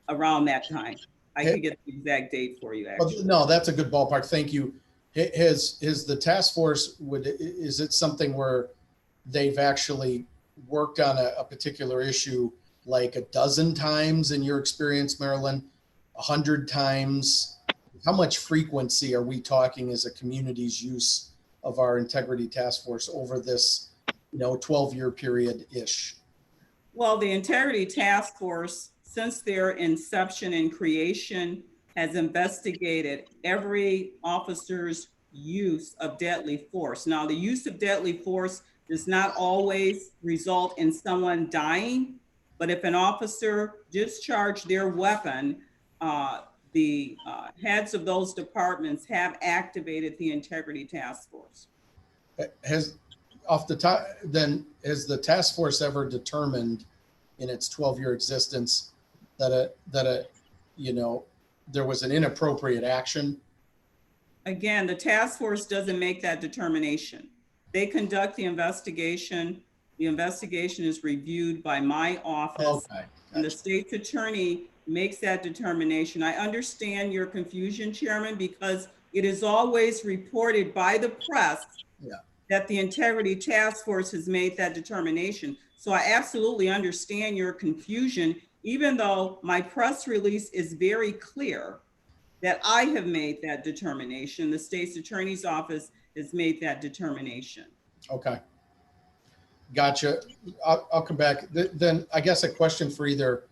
around that time. I could get the exact date for you, actually. No, that's a good ballpark. Thank you. Has the task force, is it something where they've actually worked on a particular issue like a dozen times in your experience, Marilyn, 100 times? How much frequency are we talking as a community's use of our Integrity Task Force over this, 12-year period-ish? Well, the Integrity Task Force, since their inception and creation, has investigated every officer's use of deadly force. Now, the use of deadly force does not always result in someone dying, but if an officer discharged their weapon, the heads of those departments have activated the Integrity Task Force. Has the task force ever determined in its 12-year existence that there was an inappropriate action? Again, the task force doesn't make that determination. They conduct the investigation. The investigation is reviewed by my office. Okay. And the state's attorney makes that determination. I understand your confusion, Chairman, because it is always reported by the press that the Integrity Task Force has made that determination. So I absolutely understand your confusion, even though my press release is very clear that I have made that determination. The state's attorney's office has made that determination. Okay. Gotcha. I'll come back. Then I guess a question for either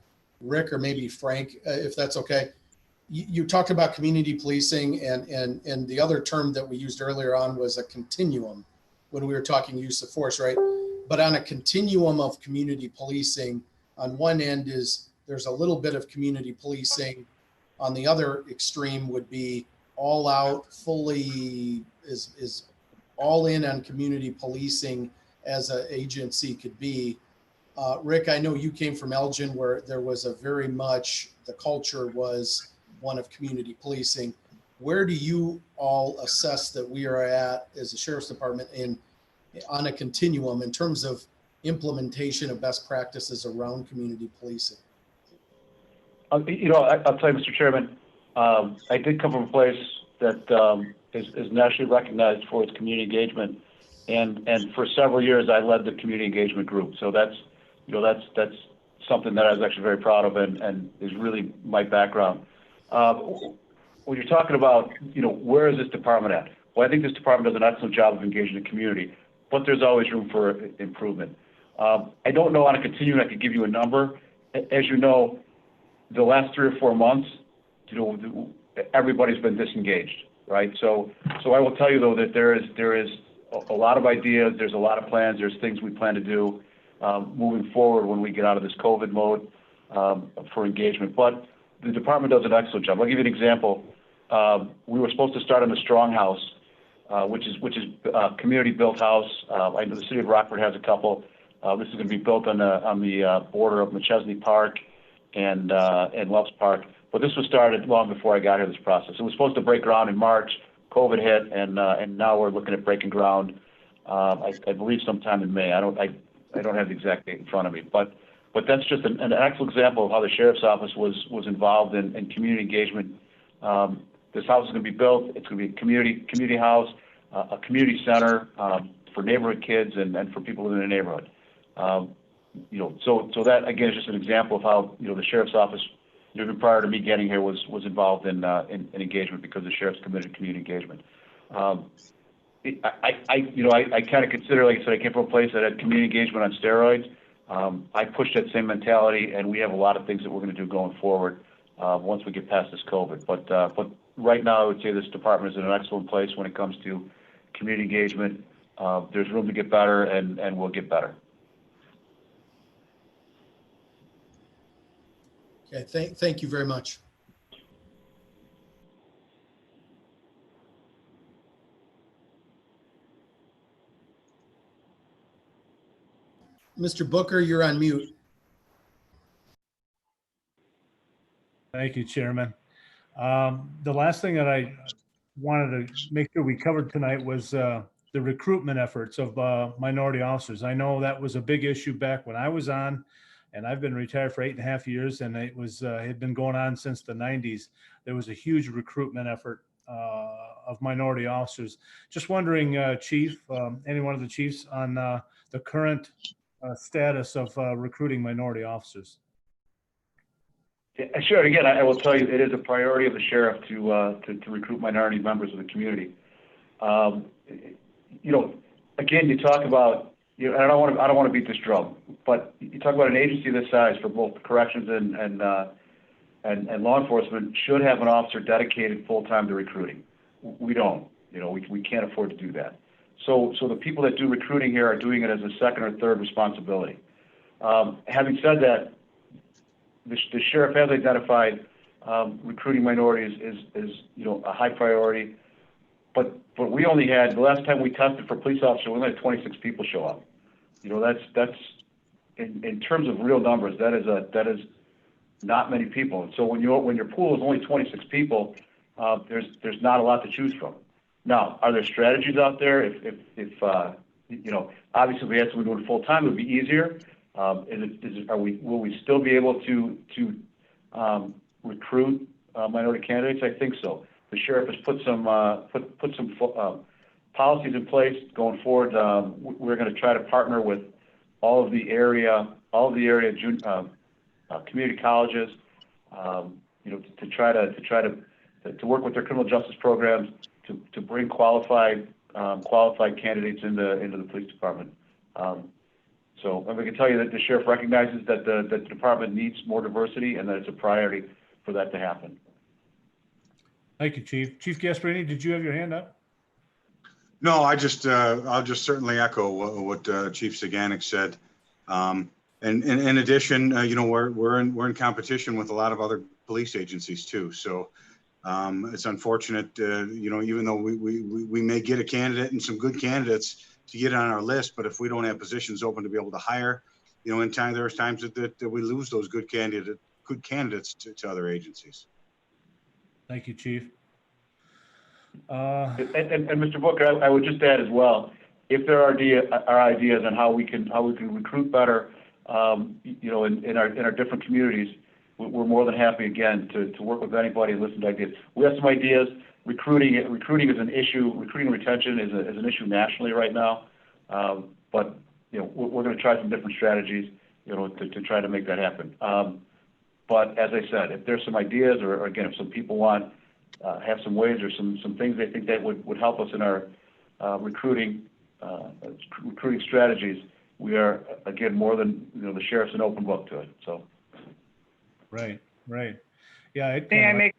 Rick or maybe Frank, if that's okay. You talked about community policing, and the other term that we used earlier on was a continuum when we were talking use of force, right? But on a continuum of community policing, on one end there's a little bit of community policing. On the other extreme would be all out, fully is all in on community policing as an agency could be. Rick, I know you came from Elgin, where there was the culture was one of community policing. Where do you all assess that we are at as a sheriff's department on a continuum in terms of implementation of best practices around community policing? I'll tell you, Mr. Chairman, I did come from a place that is nationally recognized for its community engagement, and for several years I led the community engagement group. So that's something that I was actually very proud of, and is really my background. When you're talking about, where is this department at? Well, I think this department does an excellent job of engaging the community, but there's always room for improvement. I don't know on a continuum I could give you a number. As you know, the last 3 or 4 months, everybody's been disengaged, right? So I will tell you though that there is a lot of ideas, there's a lot of plans, there's things we plan to do moving forward when we get out of this COVID mode for engagement. But the department does an excellent job. I'll give you an example. We were supposed to start in the Strong House, which is a community-built house. I know the city of Rockford has a couple. This is going to be built on the border of McChesney Park and Loves Park. But this was started long before I got here. This process. It was supposed to break ground in March. COVID hit, and now we're looking at breaking ground. I believe sometime in May. I don't have the exact date in front of me, but that's just an excellent example of how the sheriff's office was involved in community engagement. This house is going to be built. It's going to be a community house, a community center for neighborhood kids and for people in the neighborhood. So that again is just an example of how the sheriff's office, even prior to me getting here, was involved in engagement because the sheriff's committed to community engagement. I kind of consider, like I said, I came from a place that had community engagement on steroids. I pushed that same mentality, and we have a lot of things that we're going to do going forward once we get past this COVID. But right now, I would say this department is in an excellent place when it comes to community engagement. There's room to get better, and we'll get better. Okay, thank you very much. Mr. Booker, you're on mute. Thank you, Chairman. The last thing that I wanted to make sure we covered tonight was the recruitment efforts of minority officers. I know that was a big issue back when I was on, and I've been retired for 8.5 years, and it was had been going on since the 90s. There was a huge recruitment effort of minority officers. Just wondering, Chief, any one of the chiefs, on the current status of recruiting minority officers. Yeah, sure. Again, I will tell you, it is a priority of the sheriff to recruit minority members of the community. Again, you talk about, and I don't want to beat this drum, but you talk about an agency this size for both corrections and law enforcement should have an officer dedicated full time to recruiting. We don't. We can't afford to do that. So the people that do recruiting here are doing it as a second or third responsibility. Having said that, the sheriff has identified recruiting minorities is a high priority, but we only had, the last time we tested for police officers, we only had 26 people show up. That's in terms of real numbers, that is not many people. And so when your pool is only 26 people, there's not a lot to choose from. Now, are there strategies out there? If obviously if we had someone doing it full time, it would be easier. Will we still be able to recruit minority candidates? I think so. The sheriff has put some policies in place going forward. We're going to try to partner with all of the area community colleges, to try to work with their criminal justice programs to bring qualified candidates into the police department. So I can tell you that the sheriff recognizes that the department needs more diversity and that it's a priority for that to happen. Thank you, Chief. Chief Gasparini, did you have your hand up? No, I'll just certainly echo what Chief Saganek said. And in addition, we're in competition with a lot of other police agencies too. So it's unfortunate, even though we may get a candidate and some good candidates to get on our list, but if we don't have positions open to be able to hire, in time, there's times that we lose those good candidates to other agencies. Thank you, Chief. And Mr. Booker, I would just add as well, if there are ideas on how we can recruit better, in our different communities, we're more than happy again to work with anybody and listen to ideas. We have some ideas. Recruiting is an issue. Recruiting and retention is an issue nationally right now. But we're going to try some different strategies, to try to make that happen. But as I said, if there's some ideas, or again, if some people have some ways or some things they think that would help us in our recruiting strategies, we are again more than the sheriff's an open book to it. So. Right. Yeah. May I make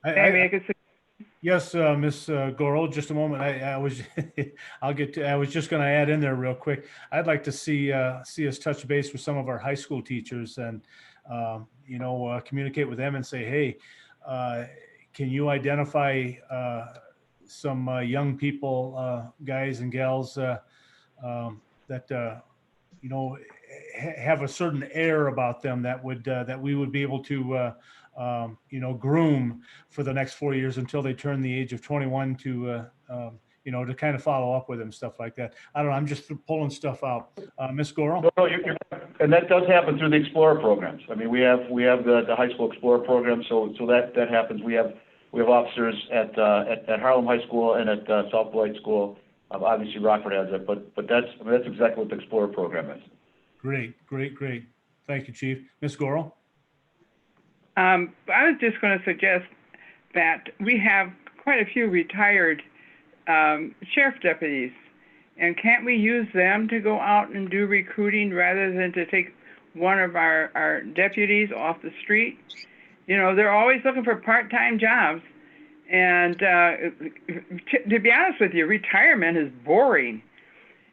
a suggestion? Yes, Ms. Goro, just a moment. I was just going to add in there real quick. I'd like to see us touch base with some of our high school teachers and, communicate with them and say, hey, can you identify some young people, guys and gals that, have a certain air about them that we would be able to groom for the next 4 years until they turn the age of 21 to kind of follow up with them, stuff like that. I don't know. I'm just pulling stuff out. Ms. Goro? No, and that does happen through the Explorer programs. I mean, we have the high school Explorer program, so that happens. We have officers at Harlem High School and at South Beloit School. Obviously, Rockford has it, but that's exactly what the Explorer program is. Great. Thank you, Chief. Ms. Gorel? I was just going to suggest that we have quite a few retired sheriff deputies. And can't we use them to go out and do recruiting rather than to take one of our deputies off the street? You know, they're always looking for part-time jobs. And to be honest with you, retirement is boring.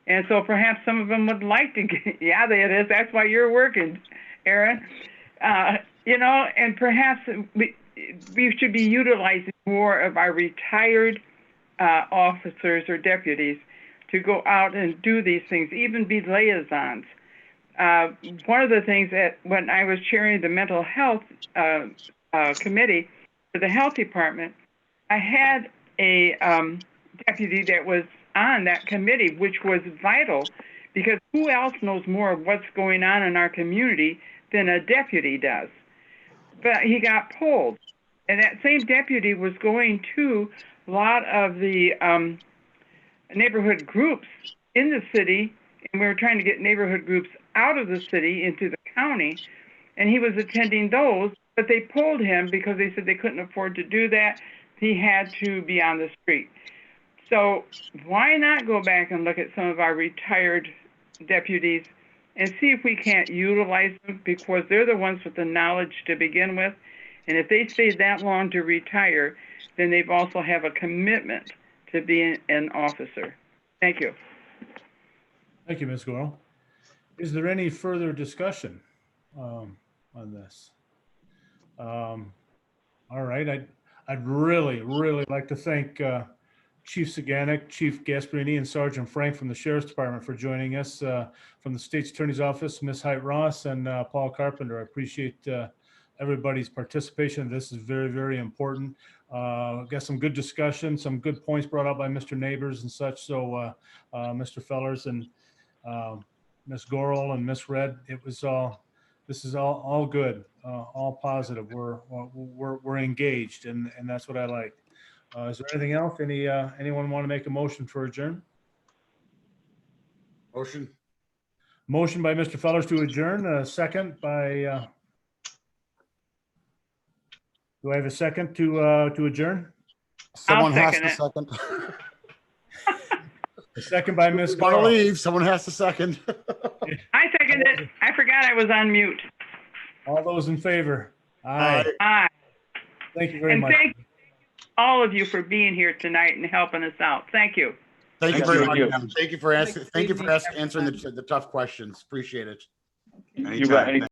And so perhaps some of them would like to get, yeah, it is. That's why you're working, Aaron. You know, and perhaps we should be utilizing more of our retired officers or deputies to go out and do these things, even be liaisons. One of the things that when I was chairing the mental health committee for the health department, I had a deputy that was on that committee, which was vital because who else knows more of what's going on in our community than a deputy does? But he got pulled. And that same deputy was going to a lot of the neighborhood groups in the city, and we were trying to get neighborhood groups out of the city into the county, and he was attending those, but they pulled him because they said they couldn't afford to do that. He had to be on the street. So why not go back and look at some of our retired deputies and see if we can't utilize them, because they're the ones with the knowledge to begin with, and if they stay that long to retire, then they've also have a commitment to be an officer. Thank you. Thank you, Ms. Gorel. Is there any further discussion on this? All right, I'd really like to thank Chief Saganek, Chief Gasparini, and Sergeant Frank from the Sheriff's Department for joining us. From the State's Attorney's Office, Ms. Height Ross and Paul Carpenter. I appreciate everybody's participation. This is very important. Got some good discussion, some good points brought out by Mr. Neighbors and such. So Mr. Fellers and Ms. Gorel and Ms. Red, this is all good, all positive. We're engaged, and that's what I like. Is there anything else? Anyone want to make a motion for adjourn? Motion by Mr. Fellers to adjourn. Second by. Do I have a second to adjourn? Someone has second to it. second. A second by Ms. Want to Gorel. leave? Someone has to second. I second it. I forgot I was on mute. All those in favor? Aye. Aye. Thank you very And much. thank all of you for being here tonight and helping us out. Thank you. Thank you Thank very you. much. ma'am. Thank you for answering the tough questions. Appreciate it. You got any